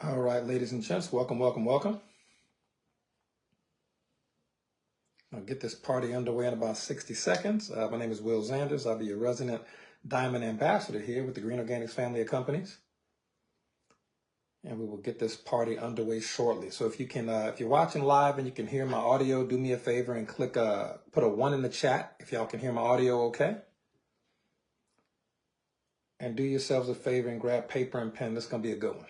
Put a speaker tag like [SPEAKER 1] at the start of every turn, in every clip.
[SPEAKER 1] All right, ladies and gents, welcome, welcome, welcome. I'll get this party underway in about 60 seconds. My name is Will Zanders. I'll be your resident diamond ambassador here with the Green Organics family of companies. And we will get this party underway shortly. So if you can, if you're watching live and you can hear my audio, do me a favor and click, put a 1 in the chat if y'all can hear my audio okay. And do yourselves a favor and grab paper and pen. This is going to be a good one.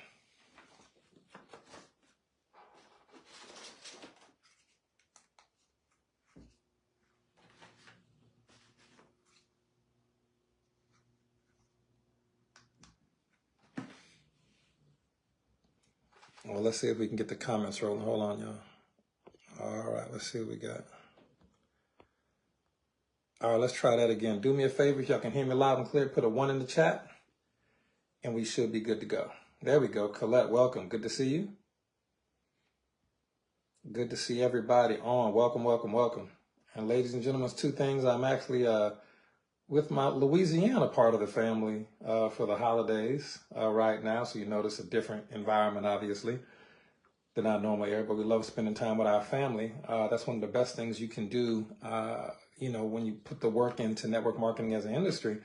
[SPEAKER 1] Well, let's see if we can get the comments rolling. Hold on, y'all. All right, let's see what we got. All right, let's try that again. Do me a favor, if y'all can hear me loud and clear, put a 1 in the chat, and we should be good to go. There we go. Colette, welcome. Good to see you. Good to see everybody on. Welcome, welcome, welcome. And ladies and gentlemen, 2 things. I'm actually with my Louisiana part of the family for the holidays right now. So you notice a different environment, obviously, than our normal area. But we love spending time with our family. That's one of the best things you can do, you know, when you put the work into network marketing as an industry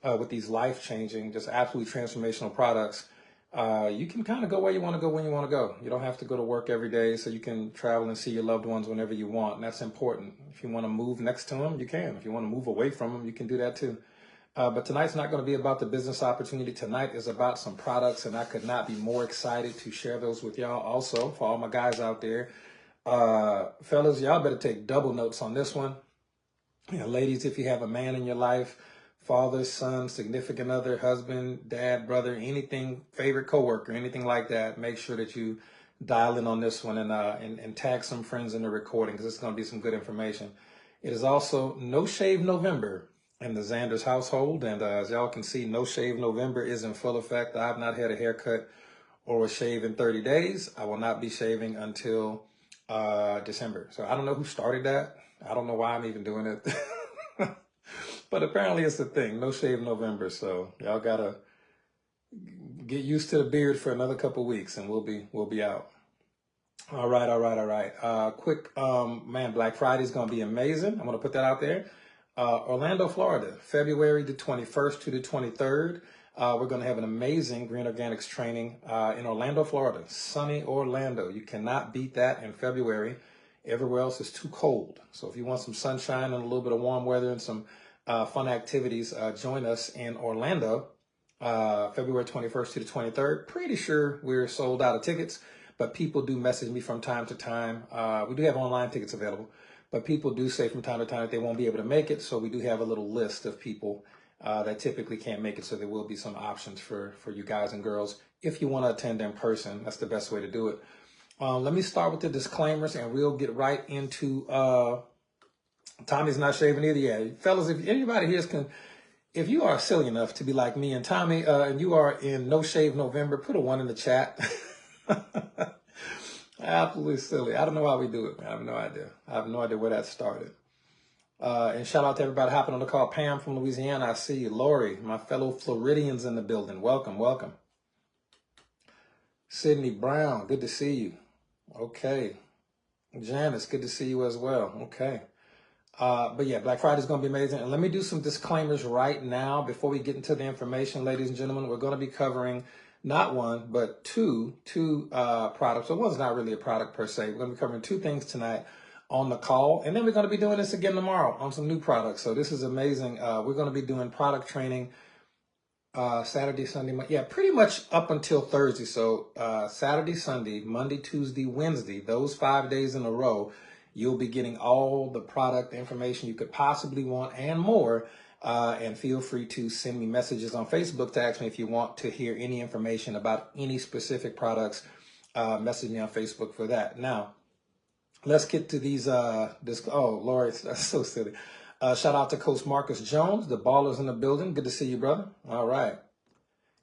[SPEAKER 1] with these life-changing, just absolutely transformational products. You can kind of go where you want to go when you want to go. You don't have to go to work every day, so you can travel and see your loved ones whenever you want, and that's important. If you want to move next to them, you can. If you want to move away from them, you can do that too. But tonight's not going to be about the business opportunity. Tonight is about some products, and I could not be more excited to share those with y'all. Also, for all my guys out there, fellas, y'all better take double notes on this one. You know, ladies, if you have a man in your life, father, son, significant other, husband, dad, brother, anything, favorite coworker, anything like that, make sure that you dial in on this one and tag some friends in the recording, because it's going to be some good information. It is also No Shave November in the Zanders household, and as y'all can see, No Shave November is in full effect. I have not had a haircut or a shave in 30 days. I will not be shaving until December. So I don't know who started that. I don't know why I'm even doing it. But apparently it's a thing, No Shave November. So y'all gotta get used to the beard for another couple weeks, and we'll be out. All right. Quick, man, Black Friday is gonna be amazing. I'm gonna put that out there. Orlando, Florida, February the 21st to the 23rd. We're gonna have an amazing Green Organics training in Orlando, Florida. Sunny Orlando. You cannot beat that in February. Everywhere else is too cold. So if you want some sunshine and a little bit of warm weather and some fun activities, join us in Orlando, February 21st to the 23rd. Pretty sure we're sold out of tickets, but people do message me from time to time. We do have online tickets available, but people do say from time to time that they won't be able to make it. So we do have a little list of people that typically can't make it. So there will be some options for you guys and girls. If you want to attend in person, that's the best way to do it. Let me start with the disclaimers, and we'll get right into Tommy's not shaving either. Yeah, fellas, if anybody here if you are silly enough to be like me and Tommy, and you are in No Shave November, put a 1 in the chat. Absolutely silly. I don't know how we do it, man. I have no idea. I have no idea where that started. And shout out to everybody hopping on the call. Pam from Louisiana, I see you. Lori, my fellow Floridians in the building. Welcome, welcome. Sydney Brown, good to see you. Okay. Janice, good to see you as well. Okay. But yeah, Black Friday is going to be amazing. And let me do some disclaimers right now before we get into the information, ladies and gentlemen. We're going to be covering not one, but two products. So one's not really a product per se. We're going to be covering 2 things tonight on the call. And then we're going to be doing this again tomorrow on some new products. So this is amazing. We're going to be doing product training Saturday, Sunday, yeah, pretty much up until Thursday. So Saturday, Sunday, Monday, Tuesday, Wednesday, those 5 days in a row, you'll be getting all the product information you could possibly want and more. And feel free to send me messages on Facebook to ask me if you want to hear any information about any specific products. Message me on Facebook for that. Now, let's get to these. Oh, Lori, that's so silly. Shout out to Coach Marcus Jones, the ballers in the building. Good to see you, brother. All right.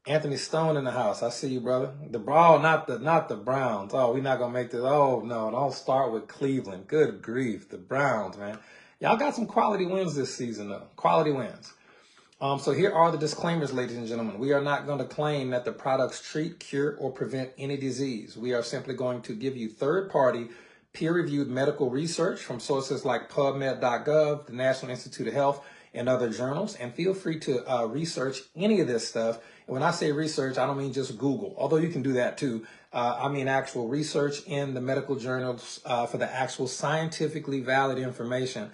[SPEAKER 1] Anthony Stone in the house. I see you, brother. The Brawl, not the Browns. Oh, we're not gonna make this. Oh no, don't start with Cleveland. Good grief, the Browns, man. Y'all got some quality wins this season, though. Quality wins. So here are the disclaimers, ladies and gentlemen. We are not going to claim that the products treat, cure, or prevent any disease. We are simply going to give you third-party, peer-reviewed medical research from sources like PubMed.gov, the National Institute of Health, and other journals. And feel free to research any of this stuff. And when I say research, I don't mean just Google, although you can do that too. I mean actual research in the medical journals for the actual scientifically valid information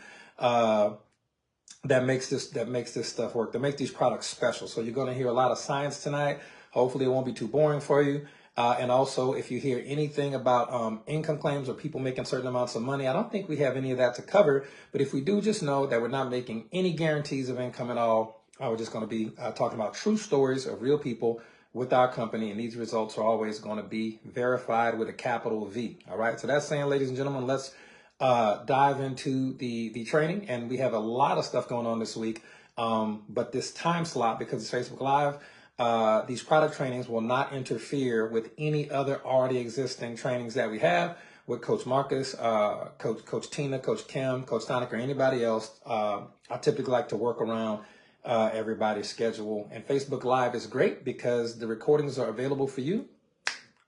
[SPEAKER 1] that makes this stuff work, that makes these products special. So you're going to hear a lot of science tonight. Hopefully it won't be too boring for you. And also, if you hear anything about income claims or people making certain amounts of money, I don't think we have any of that to cover. But if we do, just know that we're not making any guarantees of income at all. We're just going to be talking about true stories of real people with our company. And these results are always going to be verified with a capital V. All right. So that's saying, ladies and gentlemen, let's dive into the training. And we have a lot of stuff going on this week. But this time slot, because it's Facebook Live, these product trainings will not interfere with any other already existing trainings that we have with Coach Marcus, Coach Tina, Coach Kim, Coach Tonic, or anybody else. I typically like to work around everybody's schedule. And Facebook Live is great because the recordings are available for you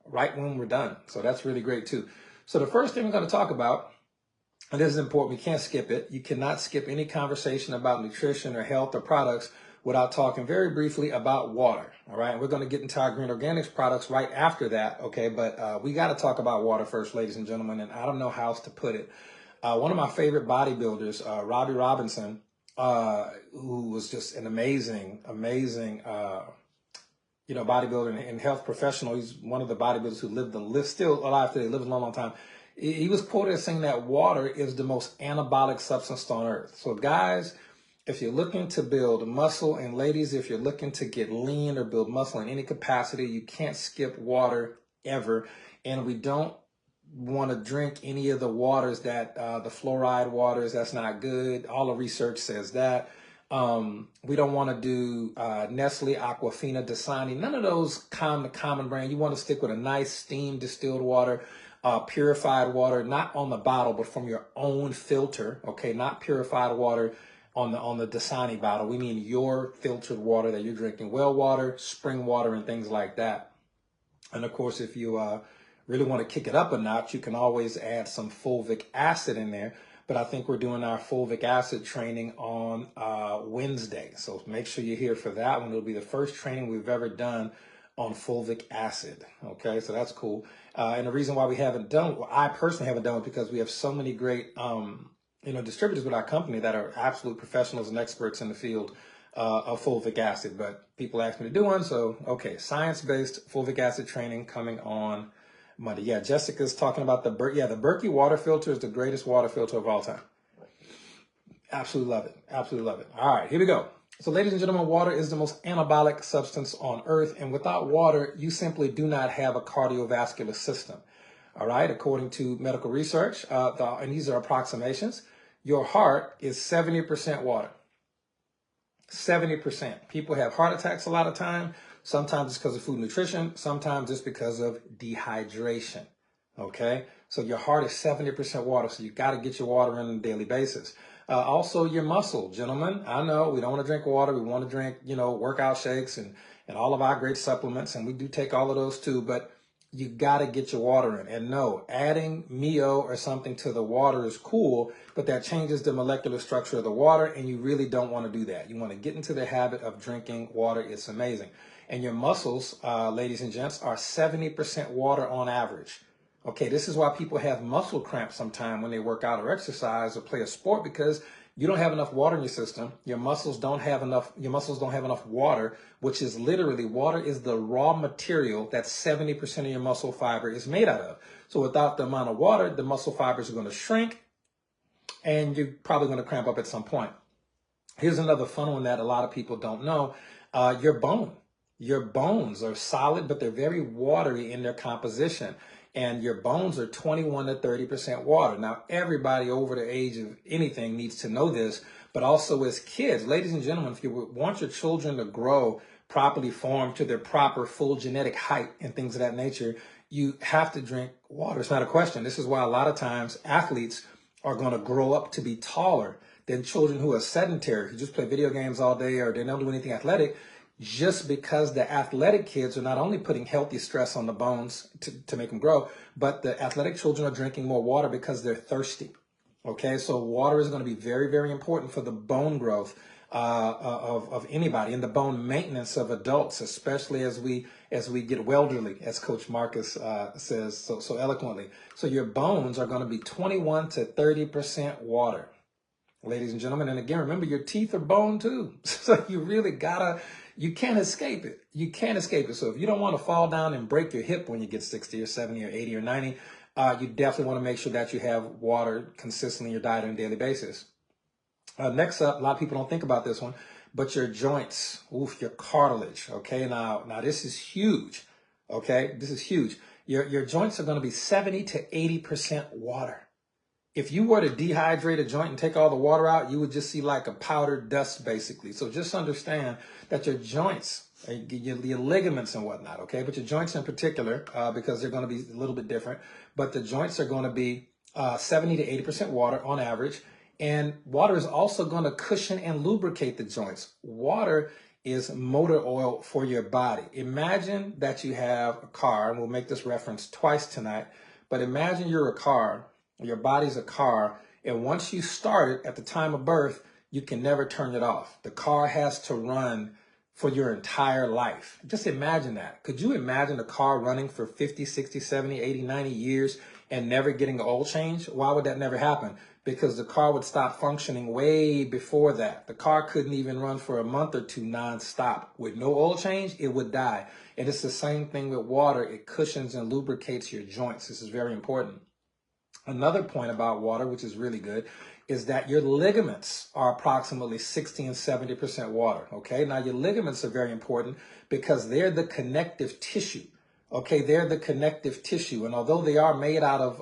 [SPEAKER 1] right when we're done. So that's really great too. So the first thing we're going to talk about, and this is important, we can't skip it. You cannot skip any conversation about nutrition or health or products without talking very briefly about water. All right. And we're going to get into our green organics products right after that. Okay. But we got to talk about water first, ladies and gentlemen. And I don't know how else to put it. One of my favorite bodybuilders, Robbie Robinson, who was just an amazing, bodybuilder and health professional. He's one of the bodybuilders who still alive today, lives a long, long time. He was quoted as saying that water is the most anabolic substance on earth. So guys, if you're looking to build muscle, and ladies, if you're looking to get lean or build muscle in any capacity, you can't skip water ever. And we don't want to drink any of the waters that the fluoride waters, that's not good. All the research says that. We don't want to do Nestle, Aquafina, Dasani, none of those common brand. You want to stick with a nice steamed distilled water, purified water, not on the bottle, but from your own filter. Okay, not purified water on the Dasani bottle. We mean your filtered water that you're drinking, well water, spring water, and things like that. And of course, if you really want to kick it up a notch, you can always add some fulvic acid in there. But I think we're doing our fulvic acid training on Wednesday. So make sure you're here for that one. It'll be the first training we've ever done on fulvic acid. Okay, so that's cool. And the reason why we haven't done, well, I personally haven't done it, because we have so many great distributors with our company that are absolute professionals and experts in the field of fulvic acid. But people ask me to do one, so okay, science-based fulvic acid training coming on Monday. Yeah, Jessica's talking about the Berkey water filter is the greatest water filter of all time. Absolutely love it. Absolutely love it. All right, here we go. So ladies and gentlemen, water is the most anabolic substance on earth. And without water, you simply do not have a cardiovascular system. All right, according to medical research, and these are approximations, your heart is 70% water. 70%. People have heart attacks a lot of time. Sometimes it's because of food and nutrition. Sometimes it's because of dehydration. Okay, so your heart is 70% water. So you got to get your water in on a daily basis. Also, your muscle, gentlemen. I know we don't want to drink water. We want to drink, workout shakes and all of our great supplements. And we do take all of those too. But you got to get your water in. And no, adding Mio or something to the water is cool, but that changes the molecular structure of the water. And you really don't want to do that. You want to get into the habit of drinking water. It's amazing. And your muscles, ladies and gents, are 70% water on average. Okay, this is why people have muscle cramps sometimes when they work out or exercise or play a sport, because you don't have enough water in your system. Your muscles don't have enough water, which is literally, water is the raw material that 70% of your muscle fiber is made out of. So without the amount of water, the muscle fibers are going to shrink and you're probably going to cramp up at some point. Here's another fun one that a lot of people don't know. Your bones are solid, but they're very watery in their composition. And your bones are 21 to 30% water. Now, everybody over the age of anything needs to know this, but also as kids, ladies and gentlemen, if you want your children to grow properly formed to their proper full genetic height and things of that nature, you have to drink water. It's not a question. This is why a lot of times athletes are going to grow up to be taller than children who are sedentary, who just play video games all day or they don't do anything athletic, just because the athletic kids are not only putting healthy stress on the bones to make them grow, but the athletic children are drinking more water because they're thirsty. Okay, so water is going to be very, very important for the bone growth of anybody, and the bone maintenance of adults, especially as we get elderly, as Coach Marcus says so eloquently. So your bones are going to be 21 to 30% water, ladies and gentlemen. And again, remember, your teeth are bone too. So you really you can't escape it. You can't escape it. So if you don't want to fall down and break your hip when you get 60 or 70 or 80 or 90, you definitely want to make sure that you have water consistently in your diet on a daily basis. Next up, a lot of people don't think about this one, but your joints, your cartilage. Okay, now this is huge. Okay, this is huge. Your joints are going to be 70 to 80% water. If you were to dehydrate a joint and take all the water out, you would just see like a powdered dust, basically. So just understand that your joints, your ligaments and whatnot, okay, but your joints in particular, because they're going to be a little bit different, but the joints are going to be 70 to 80% water on average. And water is also going to cushion and lubricate the joints. Water is motor oil for your body. Imagine that you have a car, and we'll make this reference twice tonight, but imagine you're a car, your body's a car, and once you start it at the time of birth, you can never turn it off. The car has to run for your entire life. Just imagine that. Could you imagine a car running for 50, 60, 70, 80, 90 years and never getting an oil change? Why would that never happen? Because the car would stop functioning way before that. The car couldn't even run for a month or two nonstop. With no oil change, it would die. And it's the same thing with water. It cushions and lubricates your joints. This is very important. Another point about water, which is really good, is that your ligaments are approximately 60 and 70% water. Okay, now your ligaments are very important because they're the connective tissue. Okay, they're the connective tissue, and although they are made out of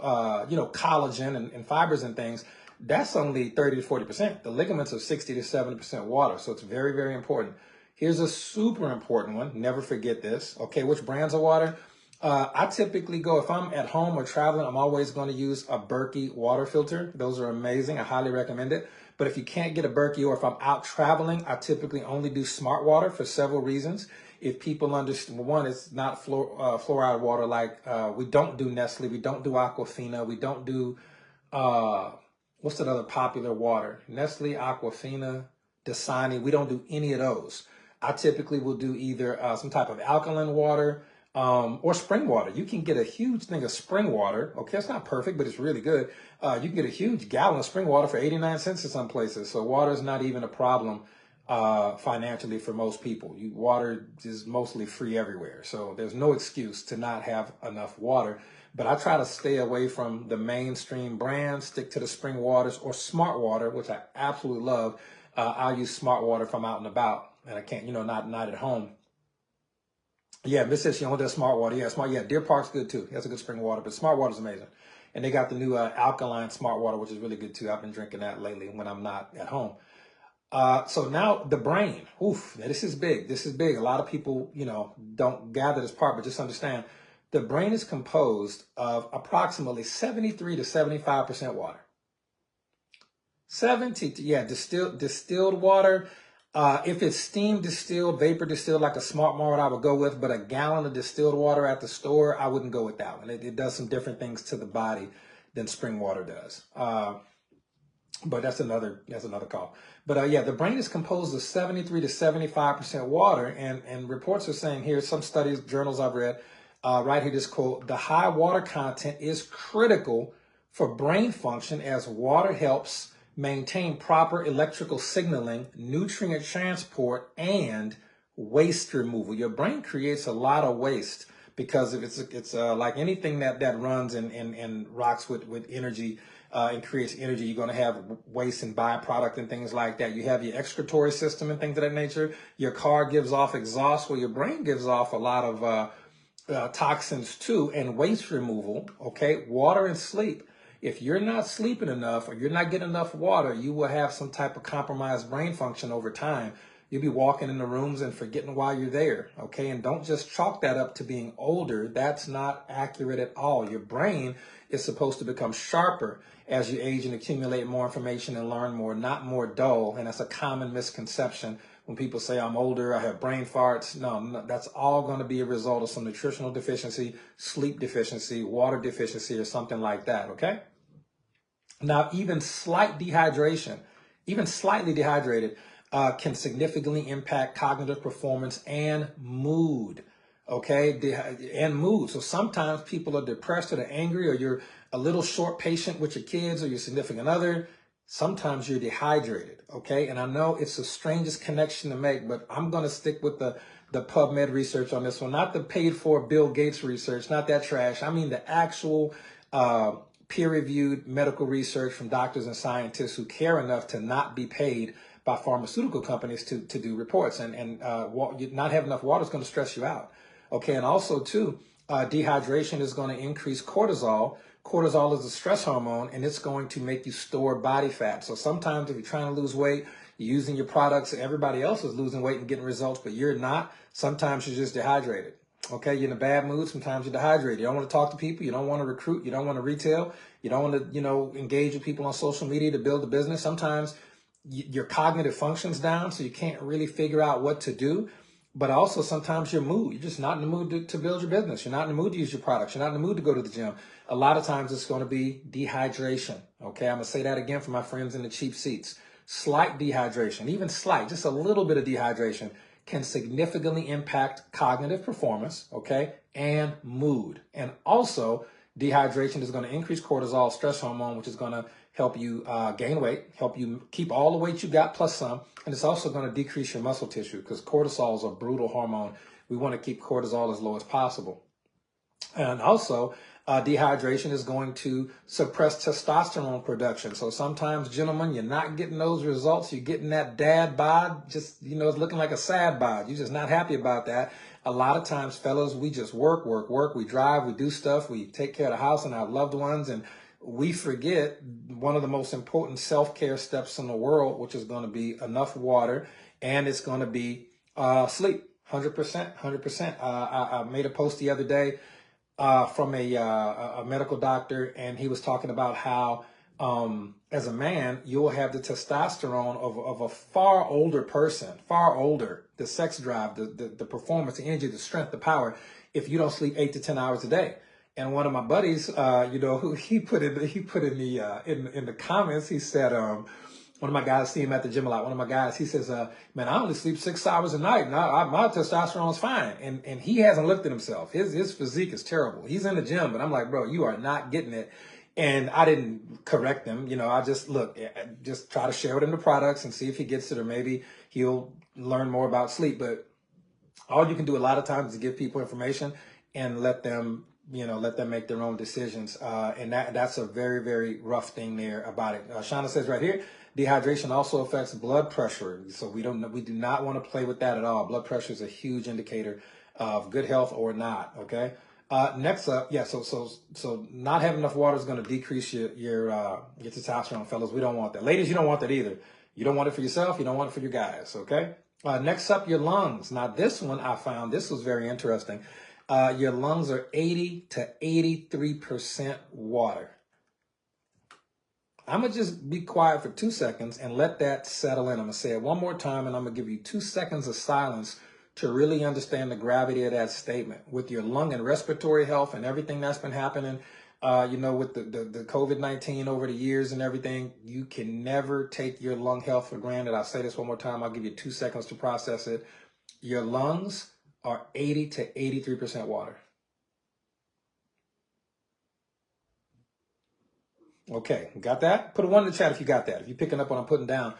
[SPEAKER 1] collagen and fibers and things, that's only 30 to 40%. The ligaments are 60 to 70% water, so it's very, very important. Here's a super important one. Never forget this. Okay, which brands of water? I typically go, if I'm at home or traveling, I'm always going to use a Berkey water filter. Those are amazing. I highly recommend it. But if you can't get a Berkey, or if I'm out traveling, I typically only do smart water for several reasons. If people understand, one, it's not fluoride water. Like we don't do Nestle, we don't do Aquafina, we don't do what's that other popular water? Nestle, Aquafina, Dasani. We don't do any of those. I typically will do either some type of alkaline water or spring water. You can get a huge thing of spring water. Okay, it's not perfect, but it's really good. You can get a huge gallon of spring water for 89 cents in some places. So water is not even a problem financially for most people. Water is mostly free everywhere. So there's no excuse to not have enough water. But I try to stay away from the mainstream brands, stick to the spring waters or smart water, which I absolutely love. I'll use smart water if I'm out and about and I can't, not at home. Yeah, Miss says she only does smart water. Yeah, Deer Park's good too. That's a good spring water, but smart water's amazing. And they got the new alkaline smart water, which is really good too. I've been drinking that lately when I'm not at home. So now the brain. Oof, now this is big. This is big. A lot of people, don't gather this part, but just understand the brain is composed of approximately 73 to 75% water. Distilled water. If it's steam distilled, vapor distilled, like a smart water, I would go with, but a gallon of distilled water at the store, I wouldn't go with that one. It does some different things to the body than spring water does. But that's another call. But the brain is composed of 73 to 75% water, and reports are saying here, some studies, journals I've read, right here, this quote: the high water content is critical for brain function as water helps maintain proper electrical signaling, nutrient transport, and waste removal. Your brain creates a lot of waste because if it's like anything that runs and rocks with energy and creates energy, you're going to have waste and byproduct and things like that. You have your excretory system and things of that nature. Your car gives off exhaust. Well, your brain gives off a lot of toxins too, and waste removal. Okay, water and sleep. If you're not sleeping enough or you're not getting enough water, you will have some type of compromised brain function over time. You'll be walking in the rooms and forgetting why you're there, okay? And don't just chalk that up to being older. That's not accurate at all. Your brain is supposed to become sharper as you age and accumulate more information and learn more, not more dull. And that's a common misconception when people say I'm older, I have brain farts. No, that's all going to be a result of some nutritional deficiency, sleep deficiency, water deficiency, or something like that, okay? Now, even slight dehydration, even slightly dehydrated, can significantly impact cognitive performance and mood, okay? And mood. So sometimes people are depressed or they're angry, or you're a little short patient with your kids or your significant other. Sometimes you're dehydrated, okay? And I know it's the strangest connection to make, but I'm going to stick with the PubMed research on this one, not the paid for Bill Gates research, not that trash. I mean the actual peer-reviewed medical research from doctors and scientists who care enough to not be paid by pharmaceutical companies to do reports. And not having enough water is going to stress you out, okay? And also, too, dehydration is going to increase cortisol. Cortisol is a stress hormone, and it's going to make you store body fat. So sometimes if you're trying to lose weight, you're using your products, everybody else is losing weight and getting results, but you're not. Sometimes you're just dehydrated. Okay, you're in a bad mood. Sometimes you're dehydrated. You don't want to talk to people. You don't want to recruit. You don't want to retail. You don't want to, engage with people on social media to build a business. Sometimes your cognitive function's down, so you can't really figure out what to do. But also sometimes your mood, you're just not in the mood to build your business. You're not in the mood to use your products. You're not in the mood to go to the gym. A lot of times it's going to be dehydration. Okay, I'm going to say that again for my friends in the cheap seats. Slight dehydration, even slight, just a little bit of dehydration can significantly impact cognitive performance, okay, and mood. And also, dehydration is going to increase cortisol, stress hormone, which is going to help you gain weight, help you keep all the weight you got plus some, and it's also going to decrease your muscle tissue because cortisol is a brutal hormone. We want to keep cortisol as low as possible. And also, dehydration is going to suppress testosterone production. So sometimes, gentlemen, you're not getting those results. You're getting that dad bod, just, it's looking like a sad bod. You're just not happy about that. A lot of times, fellas, we just work. We drive, we do stuff. We take care of the house and our loved ones. And we forget one of the most important self-care steps in the world, which is going to be enough water. And it's going to be sleep. 100%. I made a post the other day from a medical doctor, and he was talking about how as a man, you'll have the testosterone of a far older person, the sex drive, the performance, the energy, the strength, the power, if you don't sleep 8 to 10 hours a day. And one of my buddies, who he put in the comments, he said, one of my guys, see him at the gym a lot. One of my guys, he says, man, I only sleep 6 hours a night. My testosterone is fine. And he hasn't looked at himself. His physique is terrible. He's in the gym, but I'm like, bro, you are not getting it. And I didn't correct him. I just try to share with him the products and see if he gets it, or maybe he'll learn more about sleep. But all you can do a lot of times is give people information and let them make their own decisions. And that's a very, very rough thing there about it. Shauna says right here, dehydration also affects blood pressure. So we do not want to play with that at all. Blood pressure is a huge indicator of good health or not. Okay. Next up, so not having enough water is going to decrease your testosterone, fellas. We don't want that. Ladies, you don't want that either. You don't want it for yourself. You don't want it for your guys. Okay. Next up, your lungs. Now this one I found, this was very interesting. Your lungs are 80 to 83% water. I'm going to just be quiet for 2 seconds and let that settle in. I'm going to say it one more time, and I'm going to give you 2 seconds of silence to really understand the gravity of that statement. With your lung and respiratory health and everything that's been happening, with the COVID-19 over the years and everything, you can never take your lung health for granted. I'll say this one more time. I'll give you 2 seconds to process it. Your lungs are 80 to 83% water. Okay, got that? Put a 1 in the chat if you got that, if you're picking up what I'm putting down.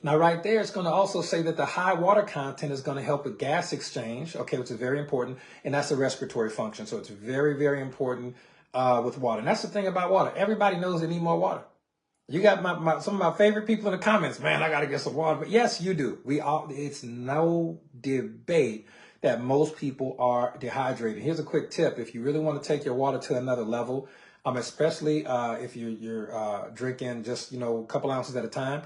[SPEAKER 1] Now, right there, it's going to also say that the high water content is going to help with gas exchange, okay, which is very important, and that's a respiratory function. So it's very, very important with water. And that's the thing about water. Everybody knows they need more water. You got some of my favorite people in the comments, man, I got to get some water. But yes, you do. It's no debate that most people are dehydrated. Here's a quick tip. If you really want to take your water to another level, especially if you're drinking just, a couple ounces at a time,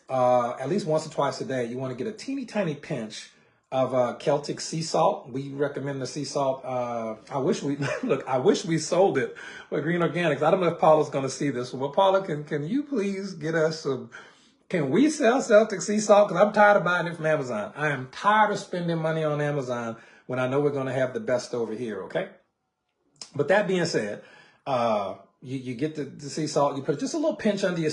[SPEAKER 1] at least once or twice a day, you want to get a teeny tiny pinch of Celtic sea salt. We recommend the sea salt. I wish we look. I wish we sold it with Green Organics. I don't know if Paula's going to see this, but Paula, can you please get us some? Can we sell Celtic sea salt? Because I'm tired of buying it from Amazon. I am tired of spending money on Amazon when I know we're going to have the best over here. Okay. But that being said, you get the sea salt, you put just a little pinch under your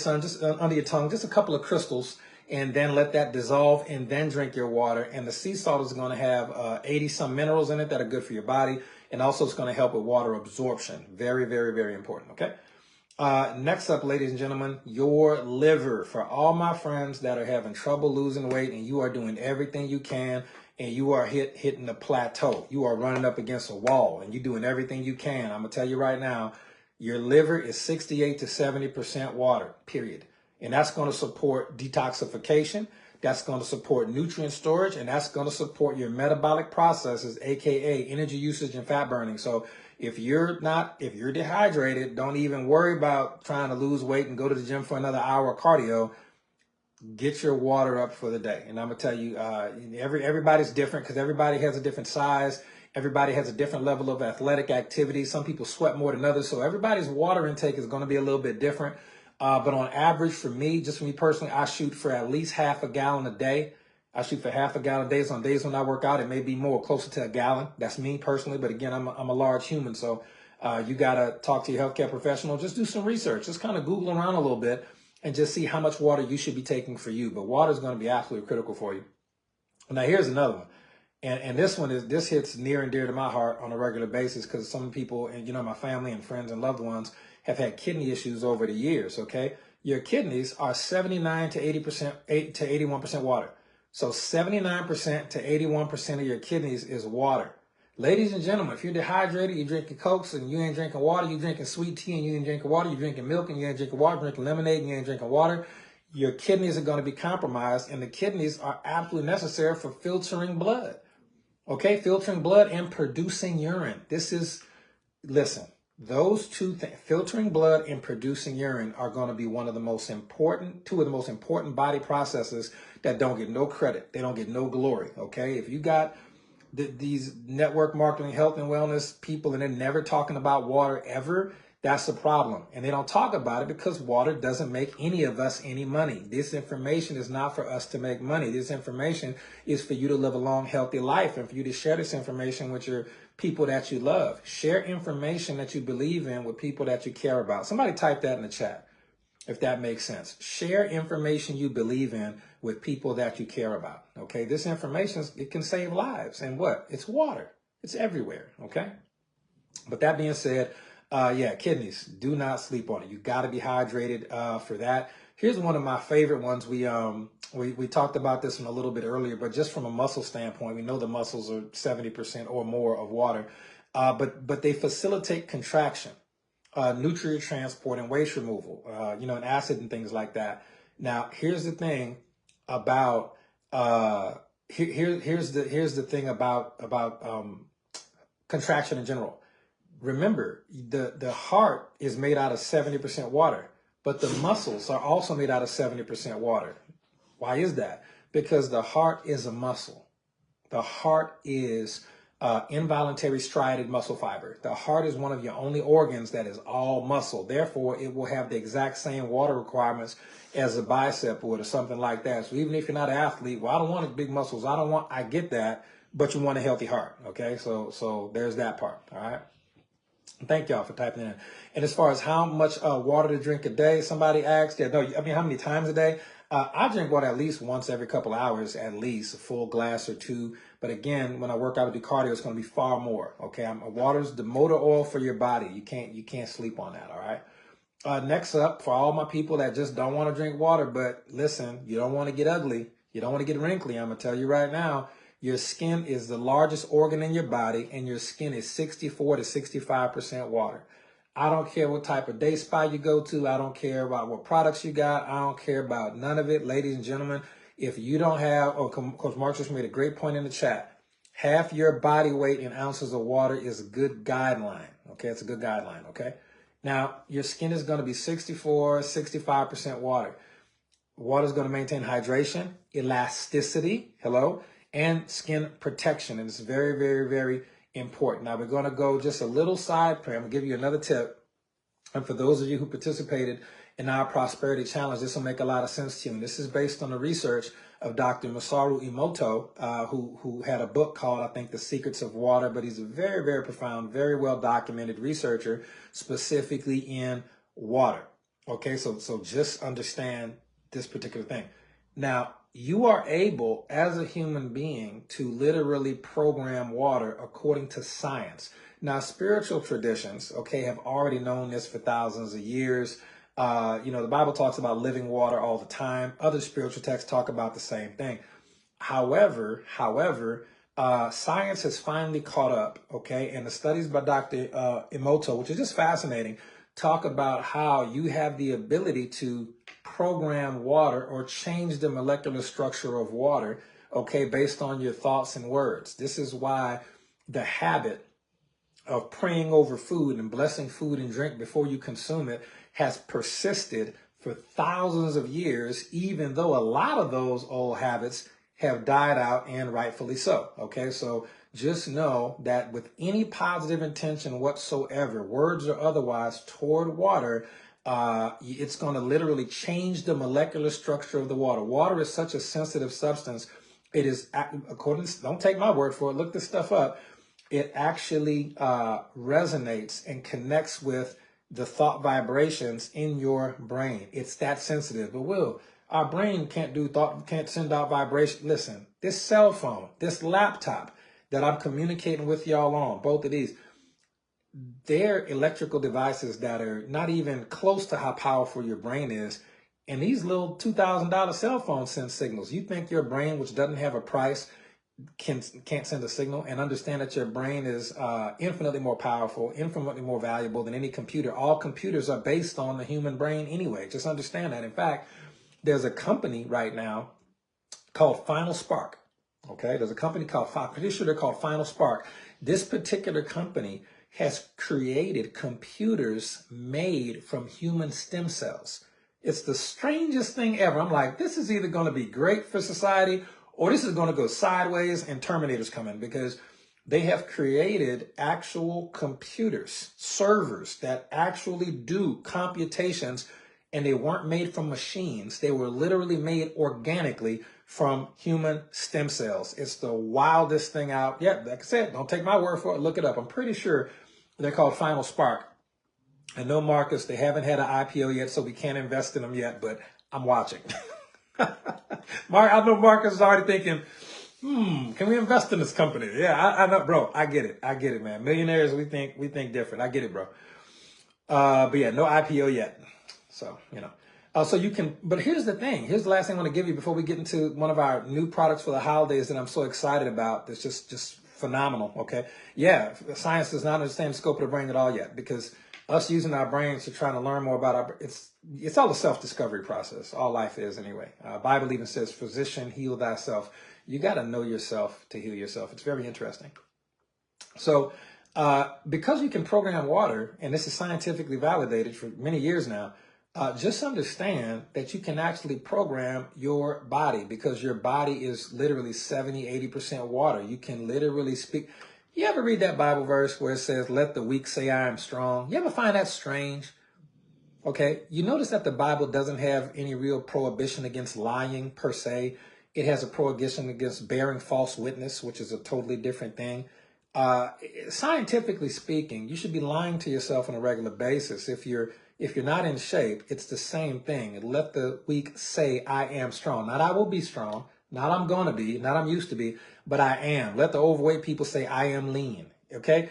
[SPEAKER 1] under your tongue, just a couple of crystals, and then let that dissolve and then drink your water. And the sea salt is going to have 80 some minerals in it that are good for your body. And also it's going to help with water absorption. Very, very, very important. Okay. Next up, ladies and gentlemen, your liver. For all my friends that are having trouble losing weight and you are doing everything you can and you are hitting the plateau, you are running up against a wall and you're doing everything you can. I'm going to tell you right now, your liver is 68 to 70% water, period. And that's going to support detoxification. That's going to support nutrient storage, and that's going to support your metabolic processes, aka energy usage and fat burning. So if you're dehydrated, don't even worry about trying to lose weight and go to the gym for another hour of cardio. Get your water up for the day. And I'm gonna tell you, everybody's different because everybody has a different size. Everybody has a different level of athletic activity. Some people sweat more than others. So everybody's water intake is going to be a little bit different. But on average, for me, just for me personally, I shoot for at least half a gallon a day. I shoot for half a gallon a day. So on days when I work out, it may be more closer to a gallon. That's me personally. But again, I'm a large human. So you got to talk to your healthcare professional. Just do some research. Just kind of Google around a little bit and just see how much water you should be taking for you. But water is going to be absolutely critical for you. Now, here's another one. And this hits near and dear to my heart on a regular basis because some people, and my family and friends and loved ones have had kidney issues over the years. Okay, your kidneys are 79 to 80% to 81% water. So 79% to 81% of your kidneys is water. Ladies and gentlemen, if you're dehydrated, you're drinking Cokes and you ain't drinking water, you're drinking sweet tea and you ain't drinking water, you're drinking milk and you ain't drinking water, drinking lemonade and you ain't drinking water, your kidneys are going to be compromised, and the kidneys are absolutely necessary for filtering blood. Okay, filtering blood and producing urine. Listen, those two things, filtering blood and producing urine, are going to be two of the most important body processes that don't get no credit. They don't get no glory. Okay, if you got these network marketing, health and wellness people, and they're never talking about water ever, that's a problem. And they don't talk about it because water doesn't make any of us any money. This information is not for us to make money. This information is for you to live a long, healthy life and for you to share this information with your people that you love. Share information that you believe in with people that you care about. Somebody type that in the chat, if that makes sense. Share information you believe in with people that you care about. Okay, this information, it can save lives. And what? It's water. It's everywhere. Okay. But that being said, kidneys, do not sleep on it. You got to be hydrated for that. Here's one of my favorite ones. We talked about this one a little bit earlier, but just from a muscle standpoint, we know the muscles are 70% or more of water, but they facilitate contraction, nutrient transport, and waste removal, and acid and things like that. Now, here's the thing about here's the thing about contraction in general. Remember, the heart is made out of 70% water, but the muscles are also made out of 70% water. Why is that? Because the heart is a muscle. The heart is involuntary striated muscle fiber. The heart is one of your only organs that is all muscle. Therefore, it will have the exact same water requirements as a bicep would or something like that. So even if you're not an athlete, well, I don't want big muscles. I get that, but you want a healthy heart. Okay, so there's that part. All right. Thank y'all for typing in. And as far as how much water to drink a day, somebody asked, how many times a day? I drink water at least once every couple hours, at least a full glass or two. But again, when I work out and do cardio, it's going to be far more. Okay, water's the motor oil for your body. You can't sleep on that. All right. Next up, for all my people that just don't want to drink water, but listen, you don't want to get ugly, you don't want to get wrinkly. I'm gonna tell you right now. Your skin is the largest organ in your body, and your skin is 64 to 65% water. I don't care what type of day spa you go to. I don't care about what products you got. I don't care about none of it. Ladies and gentlemen, if you don't have, Coach Mark just made a great point in the chat. Half your body weight in ounces of water is a good guideline. Okay, it's a good guideline. Okay. Now, your skin is going to be 64, 65% water. Water is going to maintain hydration, elasticity, hello, and skin protection. And it's very, very, very important. Now we're going to go just a little side prayer. I'm going to give you another tip. And for those of you who participated in our prosperity challenge, this will make a lot of sense to you. And this is based on the research of Dr. Masaru Emoto, who had a book called, I think, The Secrets of Water. But he's a very, very profound, very well documented researcher, specifically in water. Okay, so just understand this particular thing. Now, you are able, as a human being, to literally program water according to science. Now, spiritual traditions, okay, have already known this for thousands of years. The Bible talks about living water all the time. Other spiritual texts talk about the same thing. However, science has finally caught up, okay? And the studies by Dr. Emoto, which is just fascinating, talk about how you have the ability to program water or change the molecular structure of water, okay, based on your thoughts and words. This is why the habit of praying over food and blessing food and drink before you consume it has persisted for thousands of years, even though a lot of those old habits have died out, and rightfully so. Okay, so just know that with any positive intention whatsoever, words or otherwise, toward water, it's going to literally change the molecular structure of the water. Water is such a sensitive substance. It is, according to, don't take my word for it, look this stuff up. It actually resonates and connects with the thought vibrations in your brain. It's that sensitive. But our brain can't send out vibration. Listen, this cell phone, this laptop that I'm communicating with y'all on, both of these, they're electrical devices that are not even close to how powerful your brain is. And these little $2,000 cell phones send signals. You think your brain, which doesn't have a price, can't send a signal? And understand that your brain is infinitely more powerful, infinitely more valuable than any computer. All computers are based on the human brain anyway. Just understand that. In fact, there's a company right now called Final Spark. Okay, there's a company called, pretty sure they're called Final Spark. This particular company has created computers made from human stem cells. It's the strangest thing ever. I'm like, this is either going to be great for society or this is going to go sideways and Terminator's coming, because they have created actual computers, servers that actually do computations, and they weren't made from machines. They were literally made organically from human stem cells. It's the wildest thing out. Yeah, like I said, don't take my word for it. Look it up. I'm pretty sure they're called Final Spark. And no, Marcus, they haven't had an IPO yet, so we can't invest in them yet, but I'm watching. Mark, I know Marcus is already thinking, can we invest in this company? Yeah, I know, bro. I get it, man. Millionaires, we think different. I get it, bro. But yeah, no IPO yet. So, so you can, but here's the thing. Here's the last thing I want to give you before we get into one of our new products for the holidays that I'm so excited about. That's just phenomenal. Okay. Yeah. Science does not understand the scope of the brain at all yet, because us using our brains to try to learn more about it's all a self-discovery process. All life is anyway. Bible even says, physician, heal thyself. You got to know yourself to heal yourself. It's very interesting. So, because you can program water, and this is scientifically validated for many years now, just understand that you can actually program your body, because your body is literally 70–80% water. You can literally speak. You ever read that Bible verse where it says, let the weak say I am strong? You ever find that strange? Okay, you notice that the Bible doesn't have any real prohibition against lying per se. It has a prohibition against bearing false witness, which is a totally different thing. Scientifically speaking, you should be lying to yourself on a regular basis. If you're not in shape, it's the same thing. Let the weak say I am strong. Not I will be strong. Not I'm going to be. Not I'm used to be. But I am. Let the overweight people say I am lean. Okay?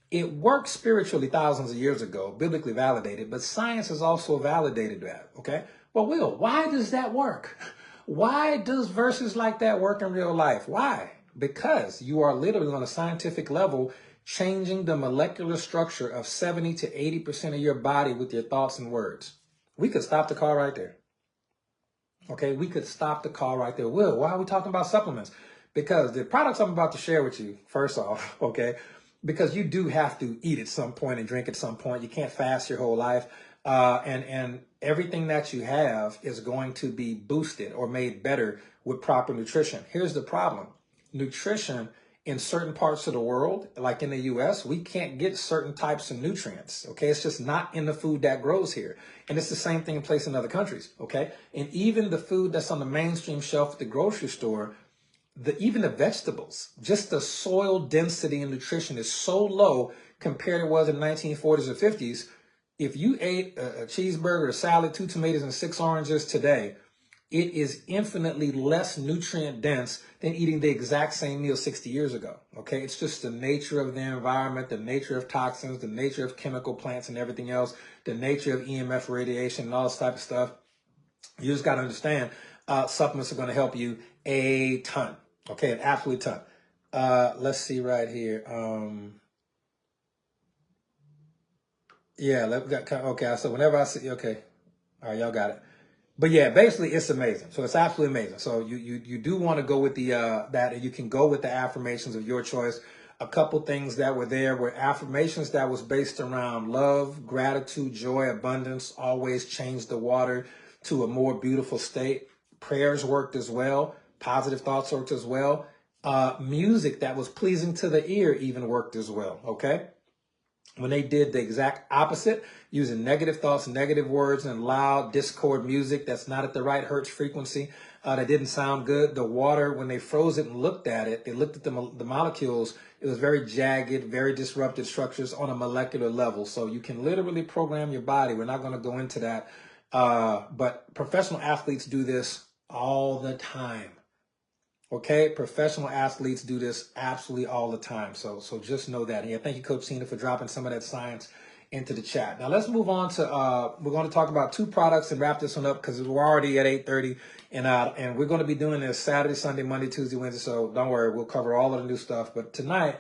[SPEAKER 1] It worked spiritually thousands of years ago, biblically validated, but science has also validated that. Okay? Well, Will, why does that work? Why does verses like that work in real life? Why? Because you are literally on a scientific level changing the molecular structure of 70–80% of your body with your thoughts and words. We could stop the car right there. Okay, we could stop the car right there. Will, why are we talking about supplements? Because the products I'm about to share with you, first off, okay, because you do have to eat at some point and drink at some point. You can't fast your whole life. And everything that you have is going to be boosted or made better with proper nutrition. Here's the problem. Nutrition in certain parts of the world, like in the US, we can't get certain types of nutrients. Okay. It's just not in the food that grows here. And it's the same thing in place in other countries. Okay. And even the food that's on the mainstream shelf at the grocery store, even the vegetables, just the soil density and nutrition is so low compared to what it was in the 1940s or 50s. If you ate a cheeseburger, a salad, 2 tomatoes, and 6 oranges today, it is infinitely less nutrient dense than eating the exact same meal 60 years ago. Okay, it's just the nature of the environment, the nature of toxins, the nature of chemical plants and everything else, the nature of EMF radiation and all this type of stuff. You just got to understand, supplements are going to help you a ton. Okay, an absolute ton. Let's see right here. Yeah, okay, so whenever I see, okay, all right, y'all got it. But yeah, basically it's amazing. So it's absolutely amazing. So you do want to go with the that, and you can go with the affirmations of your choice. A couple things that were there were affirmations that was based around love, gratitude, joy, abundance, always change the water to a more beautiful state. Prayers worked as well. Positive thoughts worked as well. Music that was pleasing to the ear even worked as well. Okay. When they did the exact opposite, using negative thoughts, negative words, and loud discord music that's not at the right hertz frequency, that didn't sound good. The water, when they froze it and looked at it, they looked at the molecules. It was very jagged, very disrupted structures on a molecular level. So you can literally program your body. We're not going to go into that. But professional athletes do this all the time. Okay, professional athletes do this absolutely all the time. So just know that. Yeah, thank you, Coach Tina, for dropping some of that science into the chat. Now let's move on to we're going to talk about 2 products and wrap this one up because we're already at 8:30, and we're going to be doing this Saturday, Sunday, Monday, Tuesday, Wednesday. So don't worry, we'll cover all of the new stuff. But tonight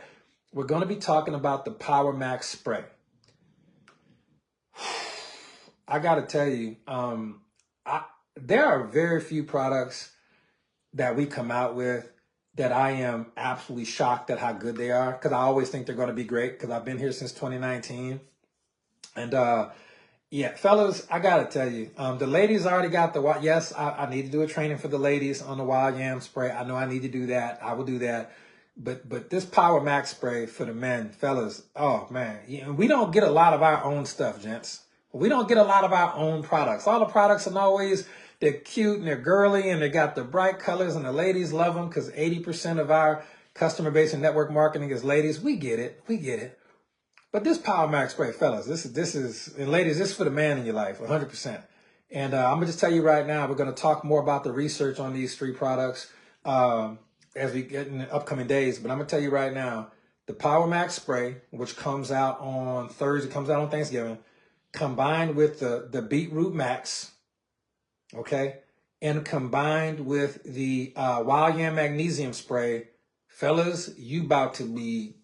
[SPEAKER 1] we're going to be talking about the PowerMax Spray. I got to tell you, there are very few products that we come out with that I am absolutely shocked at how good they are, because I always think they're going to be great because I've been here since 2019. And yeah, fellas, I got to tell you, the ladies already got the, yes, I need to do a training for the ladies on the Wild Yam Spray. I know I need to do that. I will do that. But this PowerMax Spray for the men, fellas, oh man, we don't get a lot of our own stuff, gents. We don't get a lot of our own products. All the products are always, they're cute and they're girly and they got the bright colors and the ladies love them because 80% of our customer base and network marketing is ladies. We get it. We get it. But this PowerMax Spray, fellas, this is, and ladies, this is for the man in your life, 100%. And I'm going to just tell you right now, we're going to talk more about the research on these 3 products as we get in the upcoming days. But I'm going to tell you right now, the PowerMax Spray, which comes out on Thursday, comes out on Thanksgiving, combined with the Beetroot Max, okay, and combined with the Wild Yam Magnesium Spray, fellas, you about to be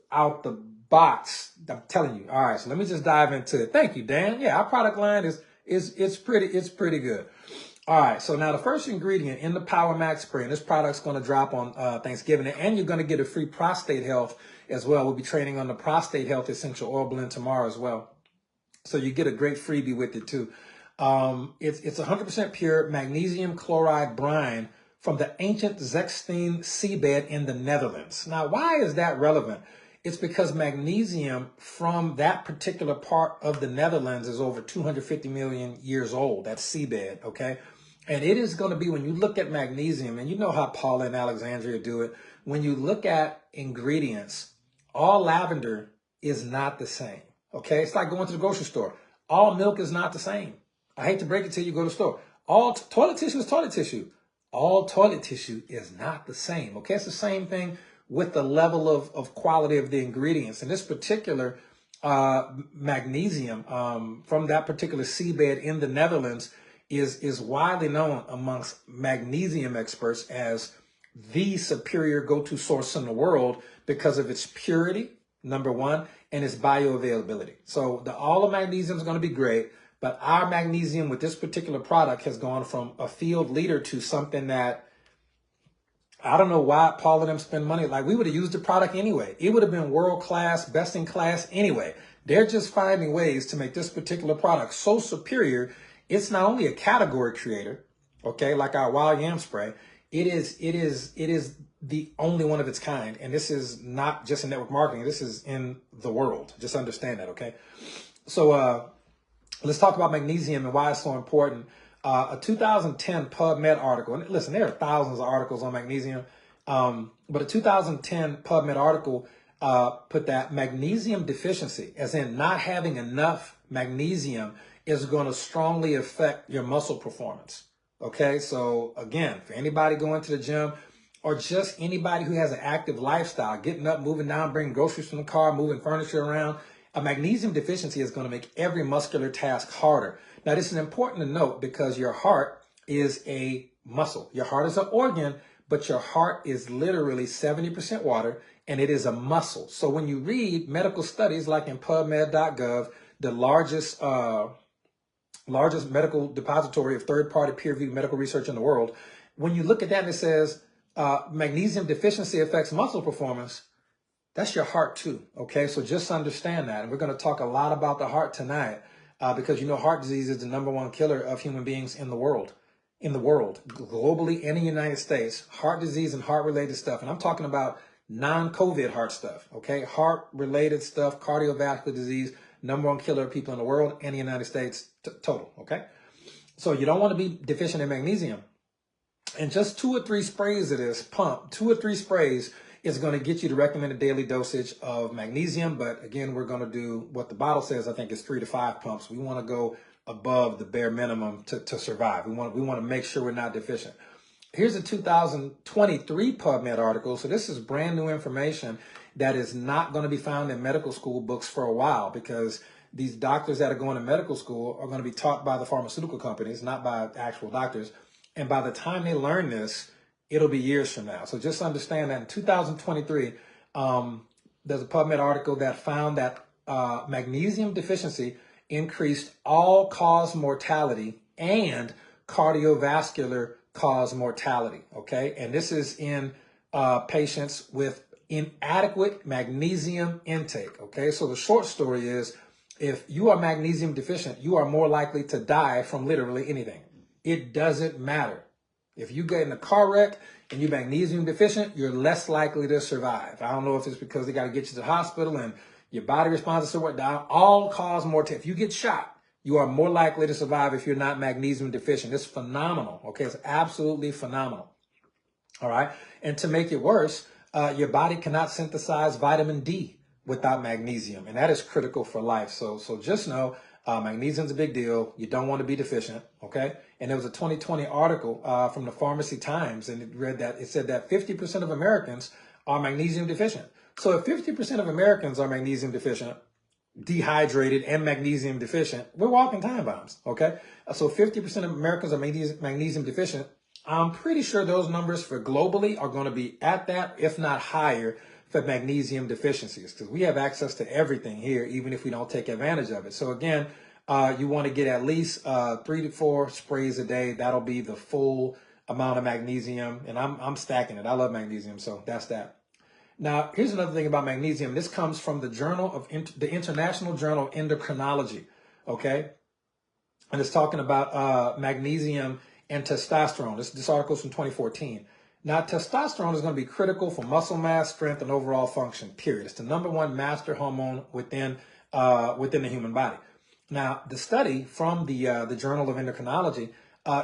[SPEAKER 1] out the box. I'm telling you. All right, so let me just dive into it. Thank you, Dan. Yeah, our product line is pretty good. All right, so now the first ingredient in the PowerMax Spray, and this product's going to drop on Thanksgiving, and you're going to get a free prostate health as well. We'll be training on the prostate health essential oil blend tomorrow as well. So you get a great freebie with it too. It's 100% pure magnesium chloride brine from the Ancient Zechstein seabed in the Netherlands. Now, why is that relevant? It's because magnesium from that particular part of the Netherlands is over 250 million years old. That's seabed, okay? And it is going to be, when you look at magnesium, and you know how Paula and Alexandria do it, when you look at ingredients, all lavender is not the same, okay? It's like going to the grocery store. All milk is not the same. I hate to break it to you, go to the store. All toilet tissue is toilet tissue. All toilet tissue is not the same, okay? It's the same thing with the level of quality of the ingredients. And this particular magnesium from that particular seabed in the Netherlands is widely known amongst magnesium experts as the superior go-to source in the world because of its purity, number one, and its bioavailability. So all the magnesium is going to be great, but our magnesium with this particular product has gone from a field leader to something that I don't know why Paul and them spend money. Like, we would have used the product anyway. It would have been world-class, best in class anyway. They're just finding ways to make this particular product so superior it's not only a category creator, okay, like our wild yam spray, it is the only one of its kind. And this is not just in network marketing. This is in the world. Just understand that, okay? So let's talk about magnesium and why it's so important. A 2010 PubMed article, and listen, there are thousands of articles on magnesium, but a 2010 PubMed article put that magnesium deficiency, as in not having enough magnesium, is going to strongly affect your muscle performance. Okay, so again, for anybody going to the gym or just anybody who has an active lifestyle, getting up, moving down, bringing groceries from the car, moving furniture around, a magnesium deficiency is going to make every muscular task harder. Now, this is important to note because your heart is a muscle. Your heart is an organ, but your heart is literally 70% water, and it is a muscle. So when you read medical studies like in PubMed.gov, the largest medical depository of third-party peer-reviewed medical research in the world, when you look at that and it says magnesium deficiency affects muscle performance, that's your heart too, okay? So just understand that. And we're going to talk a lot about the heart tonight because, you know, heart disease is the #1 killer of human beings in the world. Globally and in the United States, heart disease and heart-related stuff. And I'm talking about non-COVID heart stuff, okay? Heart-related stuff, cardiovascular disease, #1 killer of people in the world and the United States total, okay? So you don't want to be deficient in magnesium. And just 2 or 3 sprays of this pump, 2 or 3 sprays is going to get you the recommended daily dosage of magnesium. But again, we're going to do what the bottle says. I think it's 3 to 5 pumps. We want to go above the bare minimum to survive. We want to make sure we're not deficient. Here's a 2023 PubMed article. So this is brand new information that is not going to be found in medical school books for a while, because these doctors that are going to medical school are going to be taught by the pharmaceutical companies, not by actual doctors. And by the time they learn this, it'll be years from now. So just understand that in 2023, there's a PubMed article that found that magnesium deficiency increased all-cause mortality and cardiovascular cause mortality, okay? And this is in patients with inadequate magnesium intake, okay? So the short story is, if you are magnesium deficient, you are more likely to die from literally anything. It doesn't matter. If you get in a car wreck and you're magnesium deficient, you're less likely to survive. I don't know if it's because they got to get you to the hospital and your body responds to what down. All cause mortality. If you get shot, you are more likely to survive if you're not magnesium deficient. It's phenomenal. Okay, it's absolutely phenomenal. All right, and to make it worse, your body cannot synthesize vitamin D without magnesium, and that is critical for life. So just know magnesium is a big deal. You don't want to be deficient. Okay. And there was a 2020 article from the Pharmacy Times, and it said that 50% of Americans are magnesium deficient. So if 50% of Americans are magnesium deficient, dehydrated and magnesium deficient, we're walking time bombs, okay? So 50% of Americans are magnesium deficient. I'm pretty sure those numbers for globally are going to be at that, if not higher, for magnesium deficiencies, because we have access to everything here, even if we don't take advantage of it. So again, you want to get at least 3 to 4 sprays a day. That'll be the full amount of magnesium, and I'm stacking it. I love magnesium, so that's that. Now, here's another thing about magnesium. This comes from the the International Journal of Endocrinology, okay? And it's talking about magnesium and testosterone. This article is from 2014. Now, testosterone is going to be critical for muscle mass, strength, and overall function, period. It's the #1 master hormone within the human body. Now, the study from the Journal of Endocrinology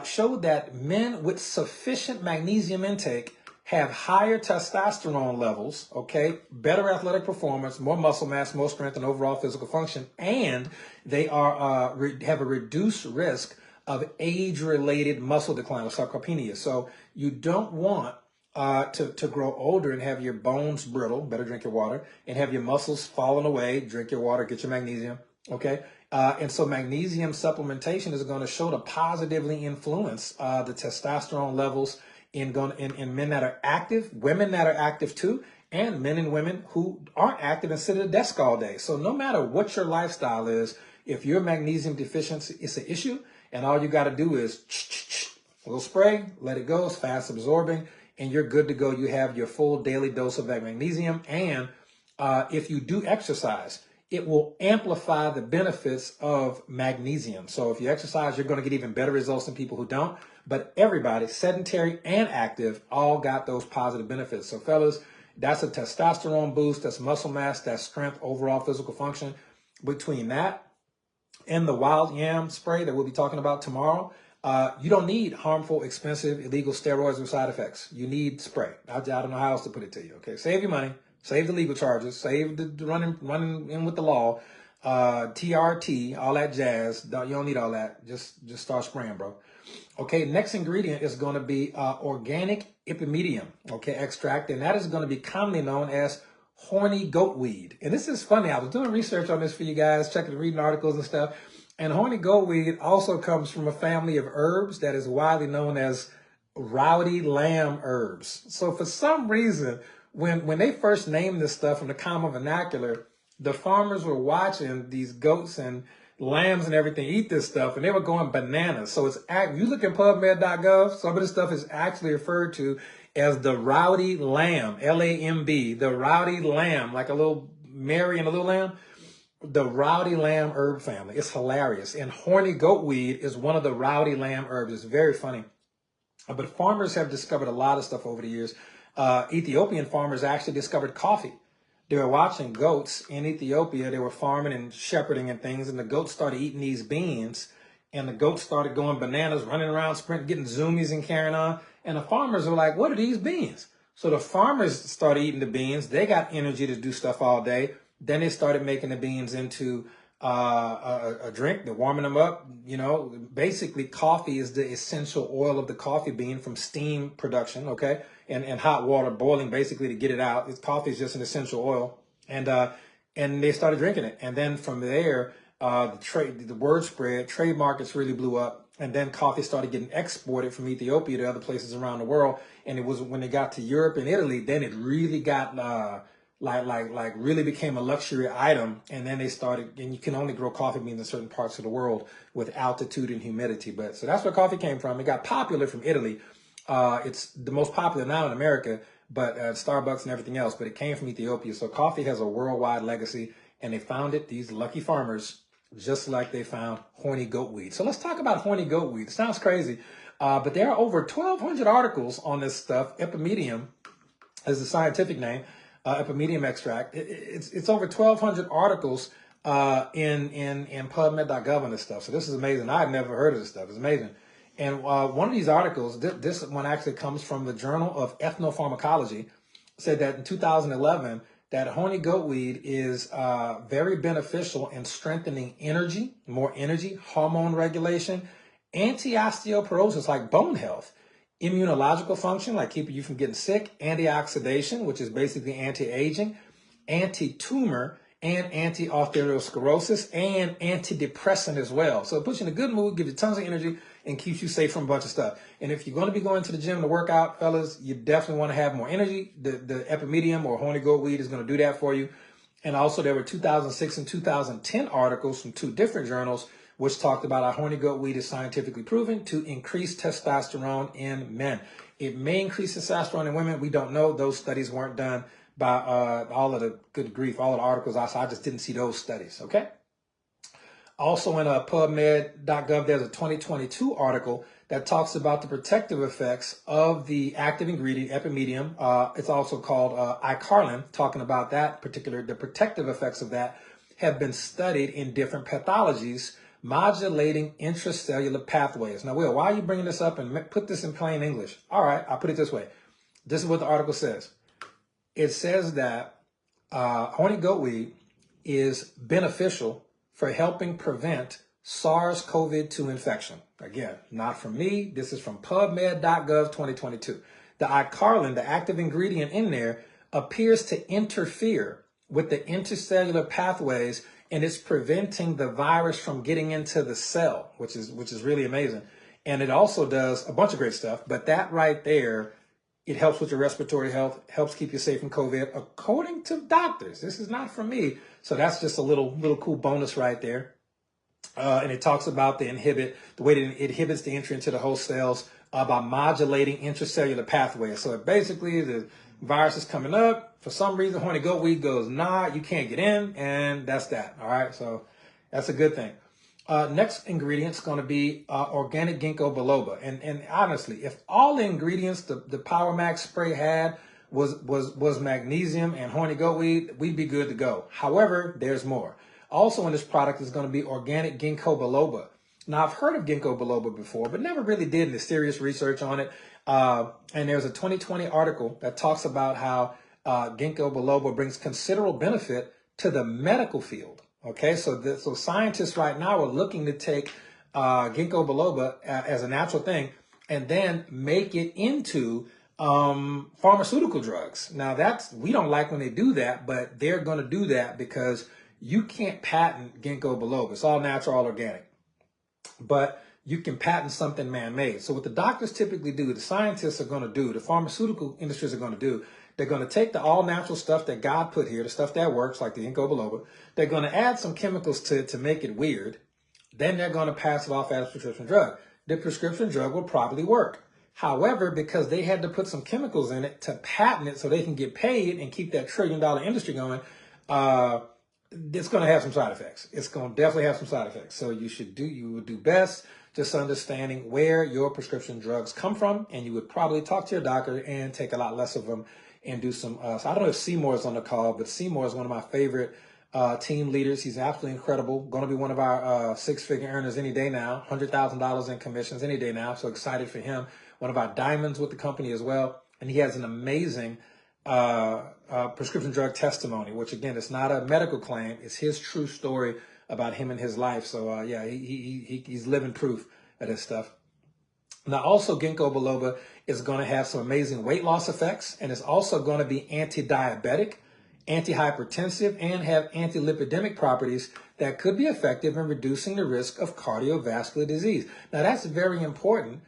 [SPEAKER 1] showed that men with sufficient magnesium intake have higher testosterone levels, okay, better athletic performance, more muscle mass, more strength, and overall physical function, and they are have a reduced risk of age-related muscle decline or sarcopenia. So you don't want to grow older and have your bones brittle, better drink your water, and have your muscles falling away, drink your water, get your magnesium, okay? And so magnesium supplementation is going to show to positively influence the testosterone levels in men that are active, women that are active too, and men and women who aren't active and sit at a desk all day. So no matter what your lifestyle is, if you're magnesium deficient, it's an issue, and all you got to do is a little spray, let it go, it's fast absorbing, and you're good to go. You have your full daily dose of that magnesium. And if you do exercise, it will amplify the benefits of magnesium. So if you exercise, you're going to get even better results than people who don't. But everybody, sedentary and active, all got those positive benefits. So fellas, that's a testosterone boost, that's muscle mass, that's strength, overall physical function. Between that and the wild yam spray that we'll be talking about tomorrow, you don't need harmful, expensive, illegal steroids or side effects. You need spray. I don't know how else to put it to you. Okay, save your money, save the legal charges, save the running in with the law, TRT, all that jazz. You don't need all that. Just start spraying, bro. Okay, next ingredient is going to be organic Epimedium, okay, extract, and that is going to be commonly known as horny goat weed. And this is funny. I was doing research on this for you guys, reading articles and stuff. And horny goat weed also comes from a family of herbs that is widely known as rowdy lamb herbs. So for some reason, when they first named this stuff in the common vernacular, the farmers were watching these goats and lambs and everything eat this stuff, and they were going bananas. So you look at PubMed.gov, some of this stuff is actually referred to as the rowdy lamb, L-A-M-B, the rowdy lamb, like a little Mary and a little lamb, the rowdy lamb herb family. It's hilarious. And horny goat weed is one of the rowdy lamb herbs. It's very funny. But farmers have discovered a lot of stuff over the years. Ethiopian farmers actually discovered coffee. They were watching goats in Ethiopia. They were farming and shepherding and things, and the goats started eating these beans, and the goats started going bananas, running around, sprinting, getting zoomies and carrying on. And the farmers were like, what are these beans? So the farmers started eating the beans. They got energy to do stuff all day. Then they started making the beans into a drink. They're warming them up. You know, basically coffee is the essential oil of the coffee bean from steam production, okay? And hot water boiling basically to get it out. Coffee is just an essential oil. And they started drinking it. And then from there, the word spread, trade markets really blew up. And then coffee started getting exported from Ethiopia to other places around the world. And it was when it got to Europe and Italy, then it really got like really became a luxury item. And then they started, and you can only grow coffee beans in certain parts of the world with altitude and humidity. But so that's where coffee came from. It got popular from Italy. It's the most popular now in America, but Starbucks and everything else, but it came from Ethiopia. So coffee has a worldwide legacy, and they found it, these lucky farmers, just like they found horny goat weed. So let's talk about horny goat weed. It sounds crazy, but there are over 1,200 articles on this stuff. Epimedium is the scientific name, Epimedium extract. It's over 1,200 articles in PubMed.gov on this stuff. So this is amazing. I had never heard of this stuff. It's amazing. And one of these articles, this one actually comes from the Journal of Ethnopharmacology, said that in 2011, that horny goat weed is very beneficial in strengthening energy, more energy, hormone regulation, anti-osteoporosis, like bone health, immunological function, like keeping you from getting sick, antioxidation, which is basically anti-aging, anti-tumor, and anti-arteriosclerosis, and antidepressant as well. So it puts you in a good mood, gives you tons of energy, and keeps you safe from a bunch of stuff. And if you're going to be going to the gym to work out, fellas, you definitely want to have more energy. The Epimedium or horny goat weed is going to do that for you. And also there were 2006 and 2010 articles from 2 different journals which talked about how horny goat weed is scientifically proven to increase testosterone in men. It may increase testosterone in women. We don't know. Those studies weren't done by all of the, good grief, all of the articles I saw. I just didn't see those studies, okay? Also in PubMed.gov, there's a 2022 article that talks about the protective effects of the active ingredient, Epimedium. It's also called iCarlin, talking about that particular, the protective effects of that have been studied in different pathologies, modulating intracellular pathways. Now, Will, why are you bringing this up and put this in plain English? All right, I'll put it this way. This is what the article says. It says that horny goat weed is beneficial for helping prevent SARS-CoV-2 infection. Again, not from me. This is from PubMed.gov 2022. The iCarlin, the active ingredient in there, appears to interfere with the intercellular pathways, and it's preventing the virus from getting into the cell, which is really amazing. And it also does a bunch of great stuff, but that right there, it helps with your respiratory health, helps keep you safe from COVID, according to doctors. This is not from me. So that's just a little cool bonus right there. And it talks about the way that it inhibits the entry into the host cells by modulating intracellular pathways. So it basically, the virus is coming up. For some reason, horny goat weed goes, nah, you can't get in, and that's that. All right, so that's a good thing. Next ingredient is going to be organic Ginkgo biloba. And honestly, if all the ingredients the PowerMax Spray had was magnesium and horny goat weed, we'd be good to go. However, there's more. Also in this product is going to be organic Ginkgo biloba. Now, I've heard of Ginkgo biloba before, but never really did any serious research on it. And there's a 2020 article that talks about how Ginkgo biloba brings considerable benefit to the medical field. Okay, so scientists right now are looking to take Ginkgo biloba as a natural thing and then make it into pharmaceutical drugs. Now, we don't like when they do that, but they're going to do that because you can't patent Ginkgo biloba. It's all natural, all organic. But you can patent something man-made. So what the doctors typically do, the scientists are going to do, the pharmaceutical industries are going to do, they're going to take the all-natural stuff that God put here, the stuff that works, like the Ginkgo biloba. They're going to add some chemicals to it to make it weird. Then they're going to pass it off as a prescription drug. The prescription drug will probably work. However, because they had to put some chemicals in it to patent it so they can get paid and keep that trillion-dollar industry going, it's going to have some side effects. It's going to definitely have some side effects. So you would do best just understanding where your prescription drugs come from, and you would probably talk to your doctor and take a lot less of them and do some, so I don't know if Seymour is on the call, but Seymour is one of my favorite team leaders. He's absolutely incredible. Going to be one of our six-figure earners any day now, $100,000 in commissions any day now. So excited for him. One of our diamonds with the company as well. And he has an amazing prescription drug testimony, which again, it's not a medical claim. It's his true story about him and his life. So yeah, he's living proof of this stuff. Now, also Ginkgo biloba is going to have some amazing weight loss effects, and it's also going to be anti-diabetic, anti-hypertensive, and have anti-lipidemic properties that could be effective in reducing the risk of cardiovascular disease. Now, that's very important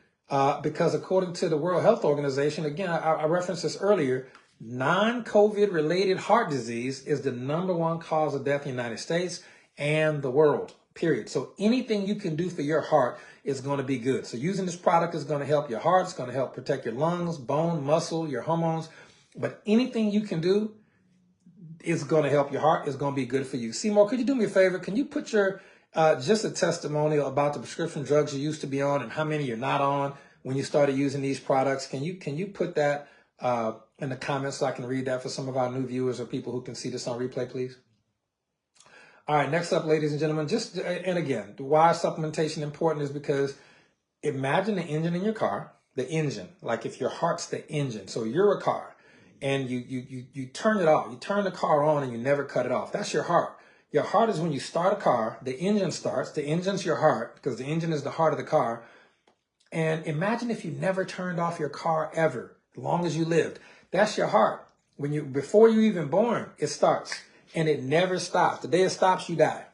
[SPEAKER 1] because according to the World Health Organization, again, I referenced this earlier, non-COVID related heart disease is the #1 cause of death in the United States and the world, period. So anything you can do for your heart is going to be good. So using this product is going to help your heart. It's going to help protect your lungs, bone, muscle, your hormones. But anything you can do is going to help your heart. It's going to be good for you. Seymour, could you do me a favor? Can you put your just a testimonial about the prescription drugs you used to be on and how many you're not on when you started using these products? Can you put that in the comments so I can read that for some of our new viewers or people who can see this on replay, please? All right, next up, ladies and gentlemen, and again, why supplementation important is because imagine the engine in your car, the engine, like if your heart's the engine. So you're a car and you turn it off, you turn the car on and you never cut it off. That's your heart. Your heart is when you start a car, the engine starts, the engine's your heart because the engine is the heart of the car. And imagine if you never turned off your car ever, as long as you lived. That's your heart. Before you even born, it starts. And it never stops. The day it stops, you die.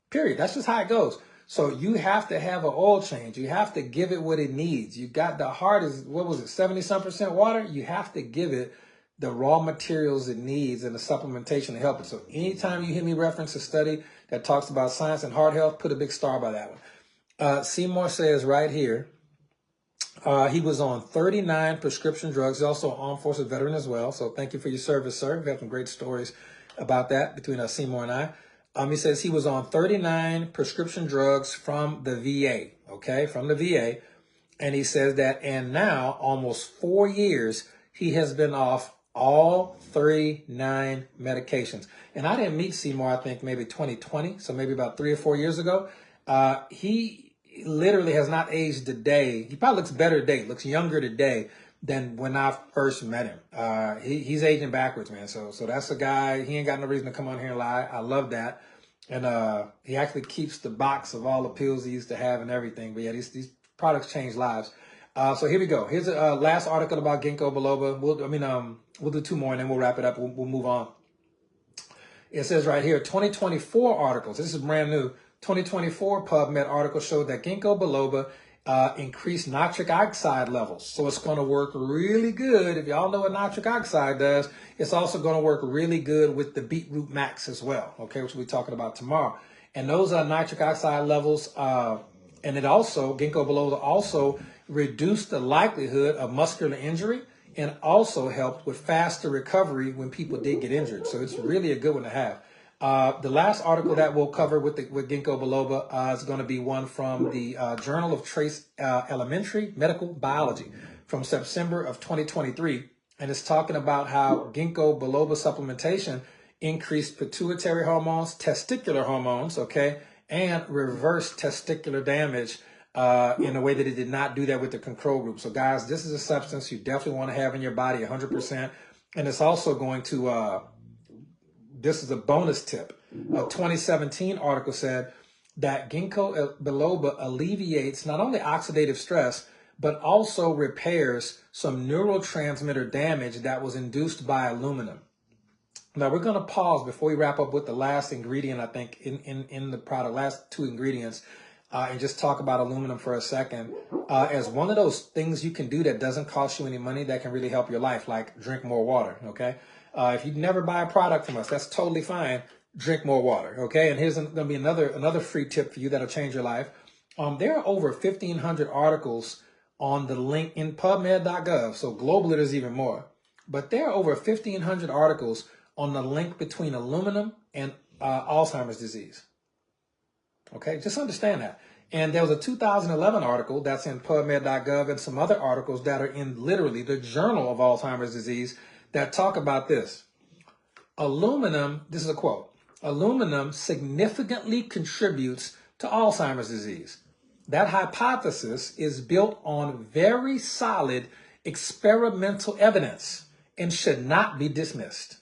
[SPEAKER 1] Period. That's just how it goes. So you have to have an oil change. You have to give it what it needs. You got the heart is, what was it, 70-some% water? You have to give it the raw materials it needs and the supplementation to help it. So anytime you hear me reference a study that talks about science and heart health, put a big star by that one. Seymour says right here, he was on 39 prescription drugs. He's also an armed forces veteran as well. So thank you for your service, sir. We have some great stories about that between Seymour and I. He says he was on 39 prescription drugs from the VA, okay, from the VA. And he says that, and now almost 4 years, he has been off all 39 medications. And I didn't meet Seymour, I think maybe 2020, so maybe about 3 or 4 years ago. He literally has not aged a day. He probably looks better today, looks younger today than when I first met him. He's aging backwards, man. So that's a guy, he ain't got no reason to come on here and lie. I love that. And he actually keeps the box of all the pills he used to have and everything. But yeah, these products change lives. So here we go. Here's a last article about Ginkgo biloba. We'll do 2 more and then we'll wrap it up. We'll move on. It says right here, 2024 articles. This is brand new. 2024 PubMed article showed that Ginkgo biloba increased nitric oxide levels. So it's going to work really good. If y'all know what nitric oxide does, it's also going to work really good with the beetroot max as well, okay, which we'll be talking about tomorrow. And those are nitric oxide levels. And it also, Ginkgo biloba also reduced the likelihood of muscular injury, and also helped with faster recovery when people did get injured. So it's really a good one to have. The last article that we'll cover with Ginkgo biloba is going to be one from the Journal of Trace Elementary Medical Biology from September of 2023. And it's talking about how Ginkgo biloba supplementation increased pituitary hormones, testicular hormones, okay, and reversed testicular damage in a way that it did not do that with the control group. So guys, this is a substance you definitely want to have in your body 100%. And it's also going to, this is a bonus tip. A 2017 article said that Ginkgo biloba alleviates not only oxidative stress, but also repairs some neurotransmitter damage that was induced by aluminum. Now we're going to pause before we wrap up with the last ingredient, I think, in the product, last two ingredients, and just talk about aluminum for a second as one of those things you can do that doesn't cost you any money that can really help your life, like drink more water, okay? If you never buy a product from us, that's totally fine. Drink more water, okay? And here's going to be another free tip for you that'll change your life. There are over 1,500 articles on the link in PubMed.gov, so globally there's even more. But there are over 1,500 articles on the link between aluminum and Alzheimer's disease. Okay, just understand that. And there was a 2011 article that's in PubMed.gov and some other articles that are in literally the Journal of Alzheimer's Disease that talk about this. Aluminum, this is a quote, aluminum significantly contributes to Alzheimer's disease. That hypothesis is built on very solid experimental evidence and should not be dismissed.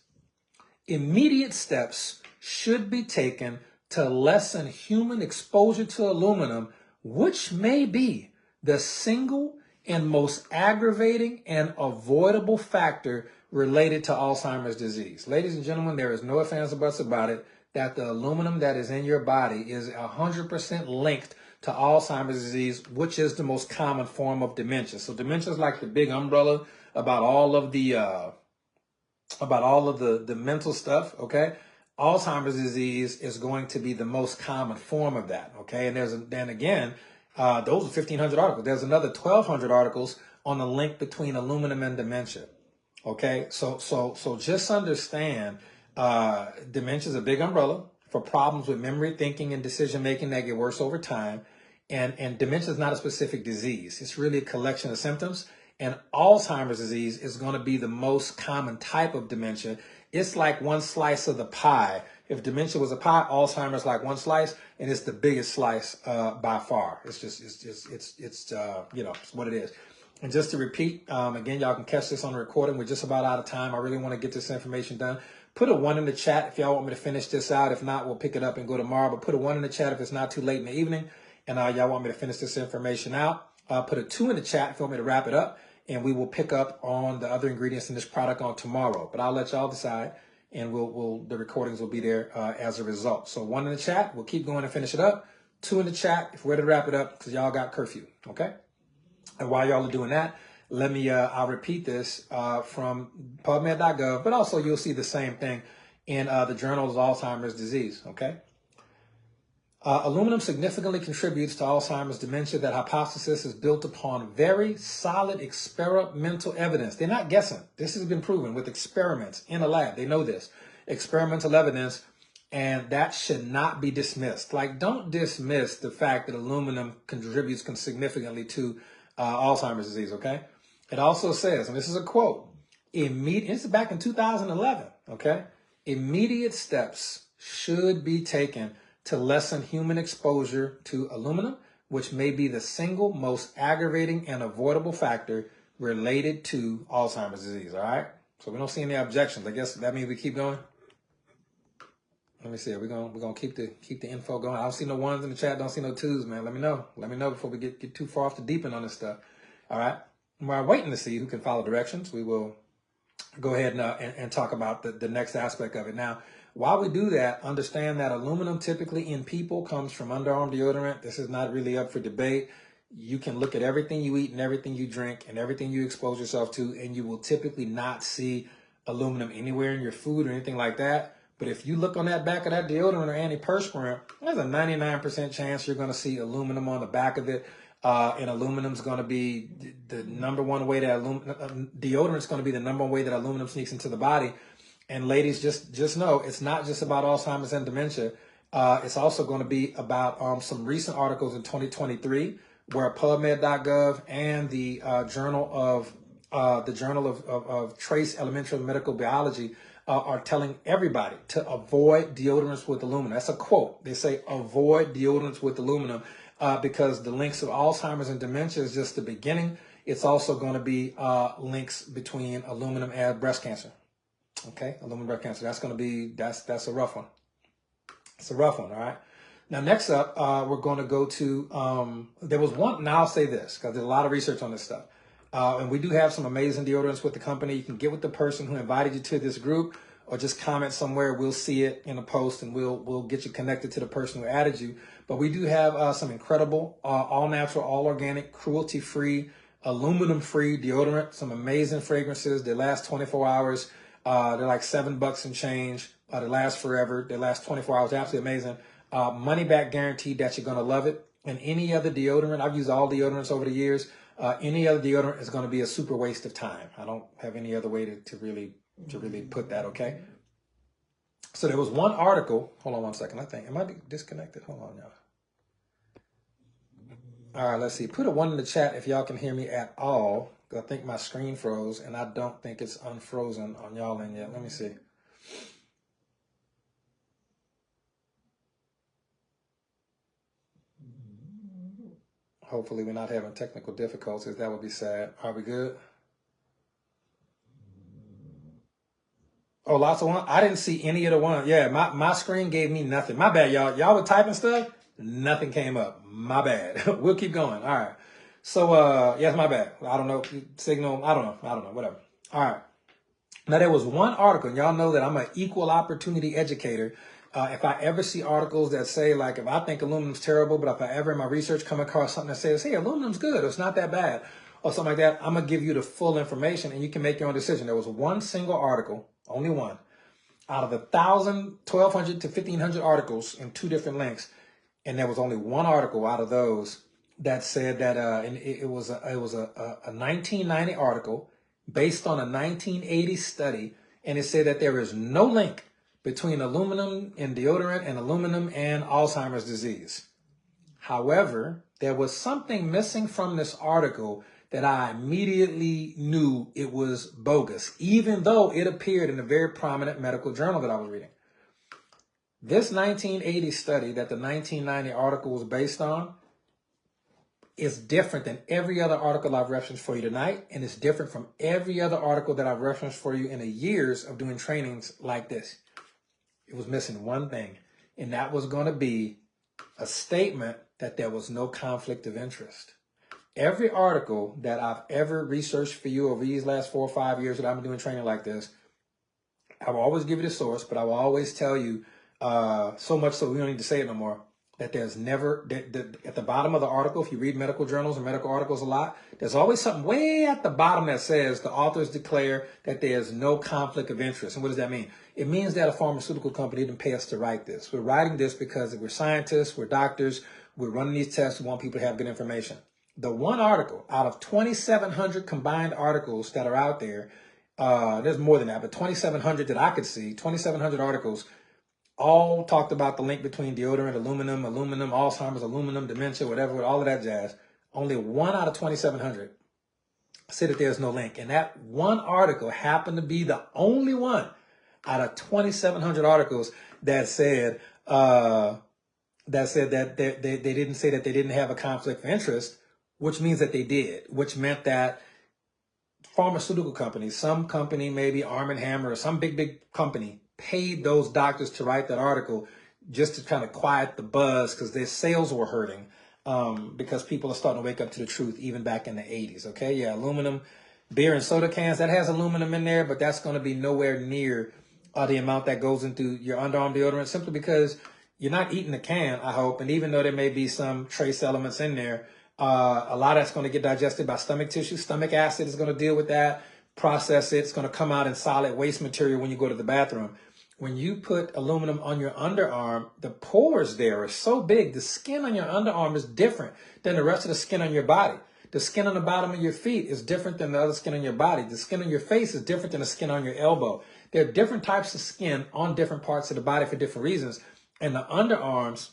[SPEAKER 1] Immediate steps should be taken to lessen human exposure to aluminum, which may be the single and most aggravating and avoidable factor related to Alzheimer's disease. Ladies and gentlemen, there is no ifs, ands, or buts about it that the aluminum that is in your body is 100% linked to Alzheimer's disease, which is the most common form of dementia. So dementia is like the big umbrella about all of the mental stuff, okay? Alzheimer's disease is going to be the most common form of that, okay? And those are 1,500 articles. There's another 1,200 articles on the link between aluminum and dementia, okay? So just understand, dementia is a big umbrella for problems with memory, thinking, and decision-making that get worse over time. And dementia is not a specific disease. It's really a collection of symptoms. And Alzheimer's disease is going to be the most common type of dementia. It's like one slice of the pie. If dementia was a pie, Alzheimer's like one slice, and it's the biggest slice by far. It's what it is. And just to repeat, again, y'all can catch this on the recording. We're just about out of time. I really want to get this information done. Put a 1 in the chat if y'all want me to finish this out. If not, we'll pick it up and go tomorrow. But put a 1 in the chat if it's not too late in the evening, and y'all want me to finish this information out. Put a 2 in the chat if you want me to wrap it up. And we will pick up on the other ingredients in this product on tomorrow. But I'll let y'all decide, and the recordings will be there as a result. So 1 in the chat, we'll keep going and finish it up. 2 in the chat if we're ready to wrap it up, because y'all got curfew, okay? And while y'all are doing that, let me, I'll repeat this from PubMed.gov, but also you'll see the same thing in the Journal of Alzheimer's Disease, okay? Aluminum significantly contributes to Alzheimer's dementia. That hypothesis is built upon very solid experimental evidence. They're not guessing. This has been proven with experiments in a lab. They know this. Experimental evidence, and that should not be dismissed. Like, don't dismiss the fact that aluminum contributes significantly to Alzheimer's disease, okay? It also says, and this is a quote, this is back in 2011, okay? Immediate steps should be taken to lessen human exposure to aluminum, which may be the single most aggravating and avoidable factor related to Alzheimer's disease, all right? So we don't see any objections. I guess that means we keep going. Let me see. We're gonna keep the info going. I don't see no 1s in the chat. Don't see no 2s, man. Let me know. Let me know before we get too far off the deep end on this stuff. All right. While waiting to see who can follow directions, we will go ahead and talk about the next aspect of it. Now, while we do that, understand that aluminum typically in people comes from underarm deodorant. This is not really up for debate. You can look at everything you eat and everything you drink and everything you expose yourself to, and you will typically not see aluminum anywhere in your food or anything like that. But if you look on that back of that deodorant or antiperspirant, there's a 99% chance you're going to see aluminum on the back of it. And aluminum is going to be the number one way that deodorant is going to be the number one way that aluminum sneaks into the body. And ladies, just know it's not just about Alzheimer's and dementia. It's also going to be about some recent articles in 2023 where PubMed.gov and the Journal of Trace Elementary Medical Biology are telling everybody to avoid deodorants with aluminum. That's a quote. They say avoid deodorants with aluminum because the links of Alzheimer's and dementia is just the beginning. It's also going to be links between aluminum and breast cancer. Okay, aluminum breast cancer. That's going to be, that's a rough one. It's a rough one, all right? Now, next up, we're going to go to, there was one, now I'll say this, because there's a lot of research on this stuff. And we do have some amazing deodorants with the company. You can get with the person who invited you to this group or just comment somewhere. We'll see it in a post and we'll get you connected to the person who added you. But we do have some incredible, all natural, all organic, cruelty-free, aluminum-free deodorant, some amazing fragrances. They last 24 hours. They're like $7 and change. They last forever. They last 24 hours. Absolutely amazing. Money back guaranteed that you're going to love it. And any other deodorant, I've used all deodorants over the years. Any other deodorant is going to be a super waste of time. I don't have any other way to really put that, okay? So there was one article. Hold on one second. I think, am I disconnected? Hold on, y'all. All right, let's see. Put a 1 in the chat if y'all can hear me at all. I think my screen froze, and I don't think it's unfrozen on y'all end yet. Let me see. Hopefully we're not having technical difficulties. That would be sad. Are we good? Oh, lots of one. I didn't see any of the one. Yeah, my screen gave me nothing. My bad, y'all. Y'all were typing stuff. Nothing came up. My bad. We'll keep going. All right. So, yes, my bad. I don't know. Signal. I don't know. Whatever. All right. Now, there was one article, and y'all know that I'm an equal opportunity educator. If I ever see articles that say, like, if I think aluminum's terrible, but if I ever in my research come across something that says, hey, aluminum's good, or it's not that bad, or something like that, I'm going to give you the full information, and you can make your own decision. There was one single article, only one, out of 1,000, 1,200 to 1,500 articles in 2 different links, and there was only one article out of those that said that, and it was a 1990 article based on a 1980 study, and it said that there is no link between aluminum in deodorant and aluminum and Alzheimer's disease. However, there was something missing from this article that I immediately knew it was bogus, even though it appeared in a very prominent medical journal that I was reading. This 1980 study that the 1990 article was based on is different than every other article I've referenced for you tonight, and it's different from every other article that I've referenced for you in the years of doing trainings like this. It was missing one thing, and that was going to be a statement that there was no conflict of interest. Every article that I've ever researched for you over these last 4 or 5 years that I've been doing training like this, I will always give you the source, but I will always tell you, so much so we don't need to say it no more, that there's never, at the bottom of the article, if you read medical journals and medical articles a lot, there's always something way at the bottom that says the authors declare that there's no conflict of interest. And what does that mean? It means that a pharmaceutical company didn't pay us to write this. We're writing this because we're scientists, we're doctors, we're running these tests, we want people to have good information. The one article out of 2,700 combined articles that are out there, there's more than that, but 2,700 that I could see, 2,700 articles, all talked about the link between deodorant, aluminum, Alzheimer's, aluminum, dementia, whatever, all of that jazz. Only 1 out of 2,700 said that there's no link. And that one article happened to be the only one out of 2,700 articles that said that they didn't say that they didn't have a conflict of interest, which means that they did, which meant that pharmaceutical companies, some company, maybe Arm & Hammer or some big company, paid those doctors to write that article just to kind of quiet the buzz because their sales were hurting because people are starting to wake up to the truth even back in the 80s, okay? Yeah, aluminum, beer and soda cans, that has aluminum in there, but that's going to be nowhere near the amount that goes into your underarm deodorant simply because you're not eating the can, I hope, and even though there may be some trace elements in there, a lot of that's going to get digested by stomach tissue. Stomach acid is going to deal with that, process it. It's going to come out in solid waste material when you go to the bathroom. when you put aluminum on your underarm, the pores there are so big. The skin on your underarm is different than the rest of the skin on your body. The skin on the bottom of your feet is different than the other skin on your body. The skin on your face is different than the skin on your elbow. There are different types of skin on different parts of the body for different reasons. And the underarms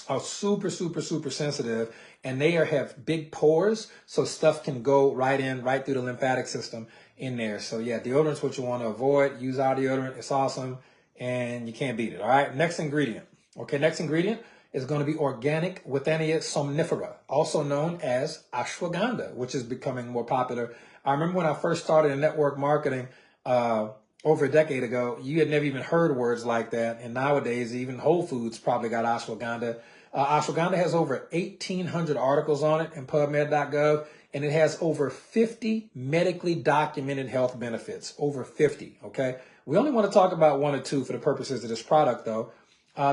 [SPEAKER 1] are super, super, super sensitive, and they have big pores, so stuff can go right in, right through the lymphatic system in there. So yeah, deodorant's what you want to avoid. Use our deodorant. It's awesome, and you can't beat it. All right, next ingredient. Okay, next ingredient is going to be organic Withania somnifera, also known as ashwagandha, which is becoming more popular. I remember when I first started in network marketing over a decade ago, you had never even heard words like that. And nowadays, even Whole Foods probably got ashwagandha. Ashwagandha has over 1,800 articles on it in PubMed.gov, and it has over 50 medically documented health benefits. Over 50, okay? We only want to talk about 1 or 2 for the purposes of this product, though.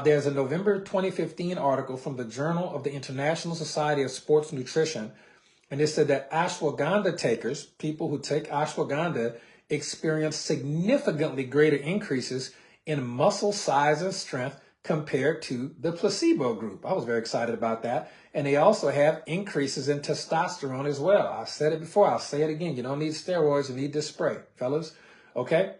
[SPEAKER 1] There's a November 2015 article from the Journal of the International Society of Sports Nutrition, and it said that ashwagandha takers, people who take ashwagandha, experience significantly greater increases in muscle size and strength compared to the placebo group. I was very excited about that. And they also have increases in testosterone as well. I said it before, I'll say it again. You don't need steroids, you need this spray, fellas. Okay?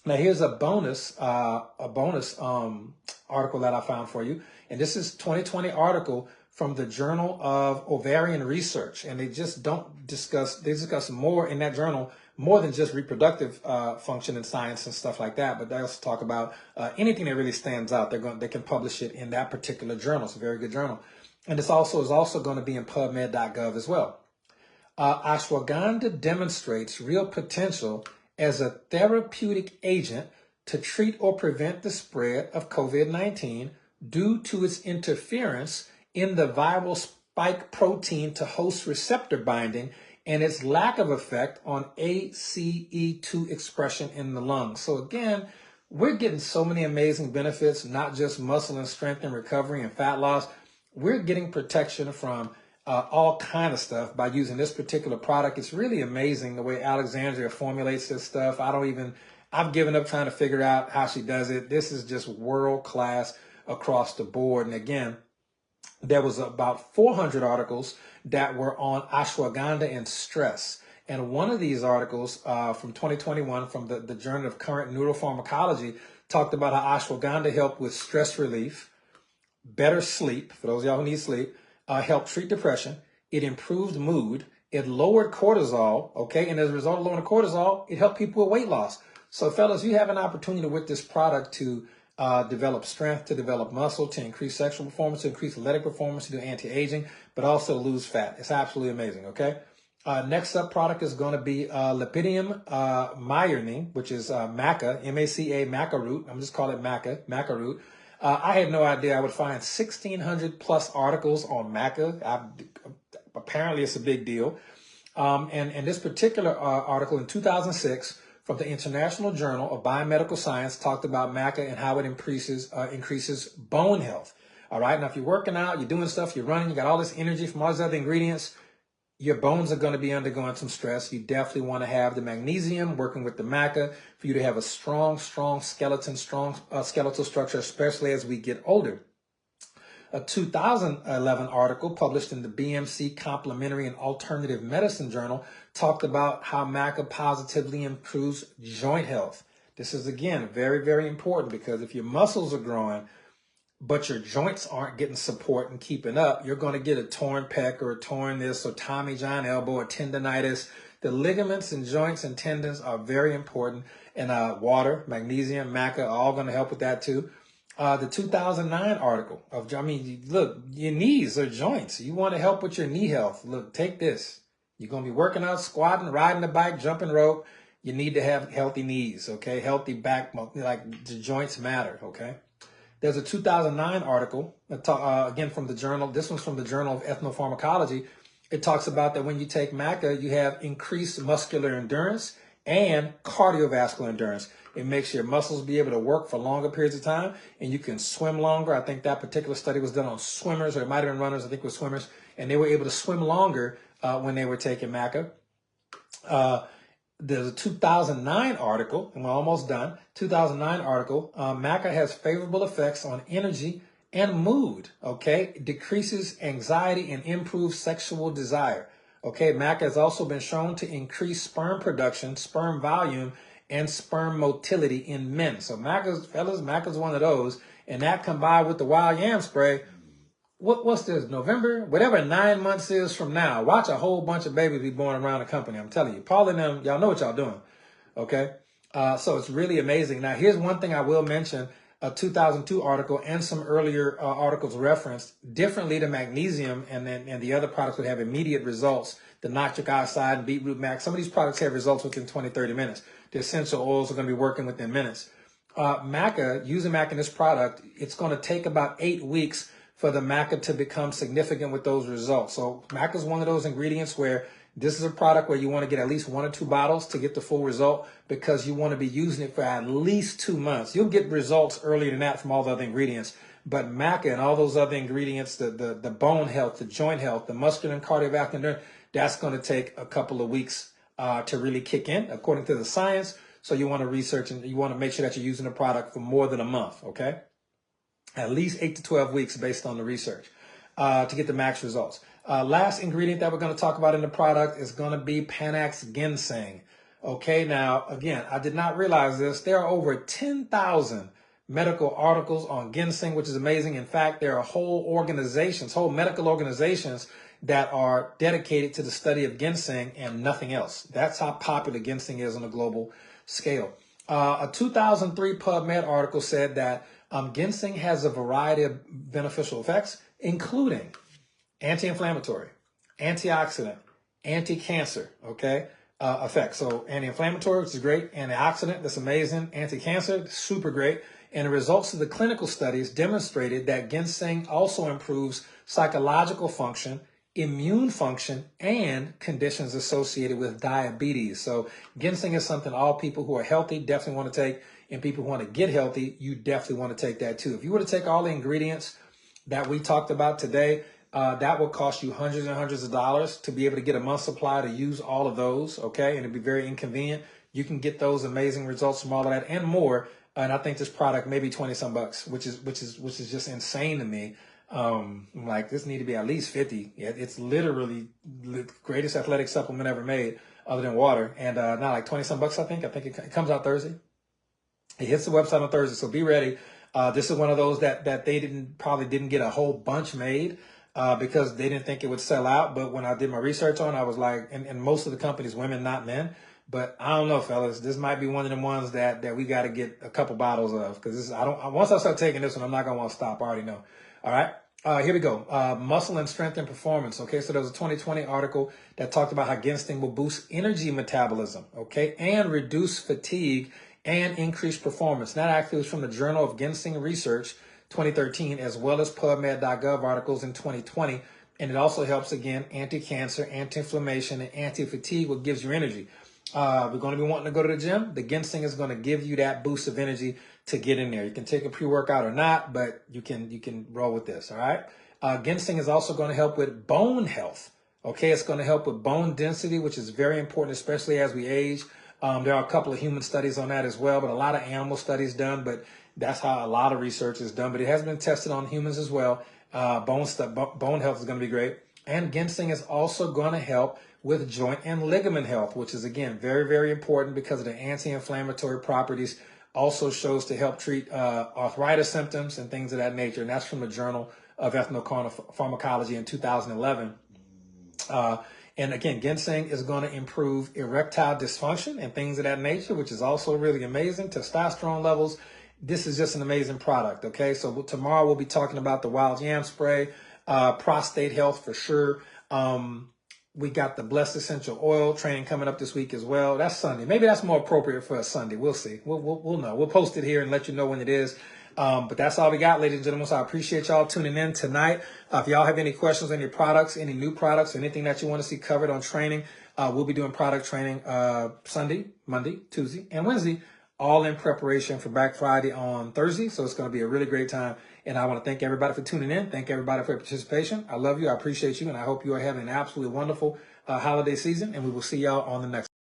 [SPEAKER 1] Now here's a bonus article that I found for you. And this is 2020 article from the Journal of Ovarian Research. And they just don't discuss, they discuss more in that journal, more than just reproductive function and science and stuff like that. But they also talk about anything that really stands out. They can publish it in that particular journal. It's a very good journal. And this is also going to be in PubMed.gov as well. Ashwagandha demonstrates real potential as a therapeutic agent to treat or prevent the spread of COVID-19 due to its interference in the viral spike protein to host receptor binding and its lack of effect on ACE2 expression in the lungs. So again, we're getting so many amazing benefits, not just muscle and strength and recovery and fat loss. We're getting protection from all kind of stuff by using this particular product. It's really amazing the way Alexandria formulates this stuff. I've given up trying to figure out how she does it. This is just world class across the board. And again, there was about 400 articles that were on ashwagandha and stress. And one of these articles from 2021 from the Journal of Current Neuropharmacology talked about how ashwagandha helped with stress relief, better sleep, for those of y'all who need sleep, helped treat depression, it improved mood, it lowered cortisol, okay? And as a result of lowering cortisol, it helped people with weight loss. So fellas, you have an opportunity with this product to develop strength, to develop muscle, to increase sexual performance, to increase athletic performance, to do anti-aging, but also lose fat. It's absolutely amazing, okay? Next up product is going to be Lepidum myearni, which is Maca, M-A-C-A, Maca root. I'm just calling it Maca root. I had no idea I would find 1,600 plus articles on Maca. Apparently it's a big deal. And this particular article in 2006 from the International Journal of Biomedical Science talked about Maca and how it increases bone health. All right. Now, if you're working out, you're doing stuff, you're running, you got all this energy from all these other ingredients, your bones are going to be undergoing some stress. You definitely want to have the magnesium working with the Maca for you to have a strong skeleton, skeletal structure, especially as we get older. A 2011 article published in the BMC Complementary and Alternative Medicine Journal talked about how Maca positively improves joint health. This is, again, very, very important because if your muscles are growing, but your joints aren't getting support and keeping up, you're going to get a torn pec or a torn this or Tommy John elbow or tendonitis. The ligaments and joints and tendons are very important. And water, magnesium, Maca are all going to help with that too. The 2009 article look, your knees are joints. You want to help with your knee health. Look, take this. You're going to be working out, squatting, riding the bike, jumping rope. You need to have healthy knees, okay? Healthy back, like the joints matter, okay? There's a 2009 article, again from the journal. This one's from the Journal of Ethnopharmacology. It talks about that when you take Maca, you have increased muscular endurance and cardiovascular endurance. It makes your muscles be able to work for longer periods of time, and you can swim longer. I think that particular study was done on swimmers, or it might have been runners. I think it was swimmers, and they were able to swim longer when they were taking Maca. there's a 2009 article, and we're almost done, 2009 article, Maca has favorable effects on energy and mood, okay? It decreases anxiety and improves sexual desire, okay? Maca has also been shown to increase sperm production, sperm volume, and sperm motility in men. So Maca's, fellas, Maca's one of those, and that combined with the wild yam spray, what's this, November? Whatever 9 months is from now, watch a whole bunch of babies be born around the company. I'm telling you, Paul and them, y'all know what y'all doing, okay? So it's really amazing. Now, here's one thing I will mention, a 2002 article and some earlier articles referenced differently to magnesium and the other products would have immediate results. The nitric oxide and beetroot max, some of these products have results within 20, 30 minutes. The essential oils are going to be working within minutes. Maca, using Maca in this product, it's going to take about 8 weeks for the Maca to become significant with those results. So Maca is one of those ingredients where this is a product where you want to get at least 1 or 2 bottles to get the full result because you want to be using it for at least 2 months. You'll get results earlier than that from all the other ingredients. But Maca and all those other ingredients, the bone health, the joint health, the muscular and cardiovascular, that's going to take a couple of weeks to really kick in, according to the science. So you want to research and you want to make sure that you're using the product for more than a month, okay? At least 8 to 12 weeks based on the research to get the max results. Last ingredient that we're going to talk about in the product is going to be Panax ginseng. Okay, now, again, I did not realize this. There are over 10,000 medical articles on ginseng, which is amazing. In fact, there are whole organizations, whole medical organizations that are dedicated to the study of ginseng and nothing else. That's how popular ginseng is on a global scale. A 2003 PubMed article said that ginseng has a variety of beneficial effects, including anti-inflammatory, antioxidant, anti-cancer, okay, effects. So anti-inflammatory, which is great, antioxidant, that's amazing, anti-cancer, super great. And the results of the clinical studies demonstrated that ginseng also improves psychological function, immune function, and conditions associated with diabetes. So ginseng is something all people who are healthy definitely want to take, and people who want to get healthy, you definitely want to take that too. If you were to take all the ingredients that we talked about today, that will cost you hundreds and hundreds of dollars to be able to get a month's supply to use all of those, okay? And it'd be very inconvenient. You can get those amazing results from all of that and more. And I think this product may be 20 some bucks, which is just insane to me. I'm like, this need to be at least 50. It's literally the greatest athletic supplement ever made other than water. And not like 20 some bucks, I think it comes out Thursday. It hits the website on Thursday, so be ready. This is one of those that they probably didn't get a whole bunch made because they didn't think it would sell out. But when I did my research on it, I was like, and most of the companies, women, not men. But I don't know, fellas. This might be one of the ones that we got to get a couple bottles of because once I start taking this one, I'm not gonna want to stop. I already know. All right. Here we go. Muscle and strength and performance. Okay, so there was a 2020 article that talked about how ginseng will boost energy metabolism, okay, and reduce fatigue and increase performance. That actually was from the Journal of Ginseng Research, 2013, as well as PubMed.gov articles in 2020. And it also helps, again, anti-cancer, anti-inflammation, and anti-fatigue, what gives you energy. We're going to be wanting to go to the gym. The ginseng is going to give you that boost of energy to get in there. You can take a pre-workout or not, but you can roll with this, all right? Ginseng is also going to help with bone health, okay? It's going to help with bone density, which is very important, especially as we age. There are a couple of human studies on that as well, but a lot of animal studies done, but that's how a lot of research is done. But it has been tested on humans as well. Bone health is going to be great. And ginseng is also going to help with joint and ligament health, which is, again, very, very important because of the anti-inflammatory properties. Also shows to help treat arthritis symptoms and things of that nature. And that's from the Journal of Ethnopharmacology in 2011. And again, ginseng is going to improve erectile dysfunction and things of that nature, which is also really amazing. Testosterone levels. This is just an amazing product. Okay, so tomorrow we'll be talking about the wild yam spray, prostate health for sure. We got the blessed essential oil training coming up this week as well. That's Sunday. Maybe that's more appropriate for a Sunday. We'll see. We'll know. We'll post it here and let you know when it is. But that's all we got, ladies and gentlemen. So I appreciate y'all tuning in tonight. If y'all have any questions on your products, any new products, anything that you want to see covered on training, we'll be doing product training Sunday, Monday, Tuesday, and Wednesday, all in preparation for Black Friday on Thursday. So it's going to be a really great time. And I want to thank everybody for tuning in. Thank everybody for your participation. I love you. I appreciate you. And I hope you are having an absolutely wonderful holiday season. And we will see y'all on the next.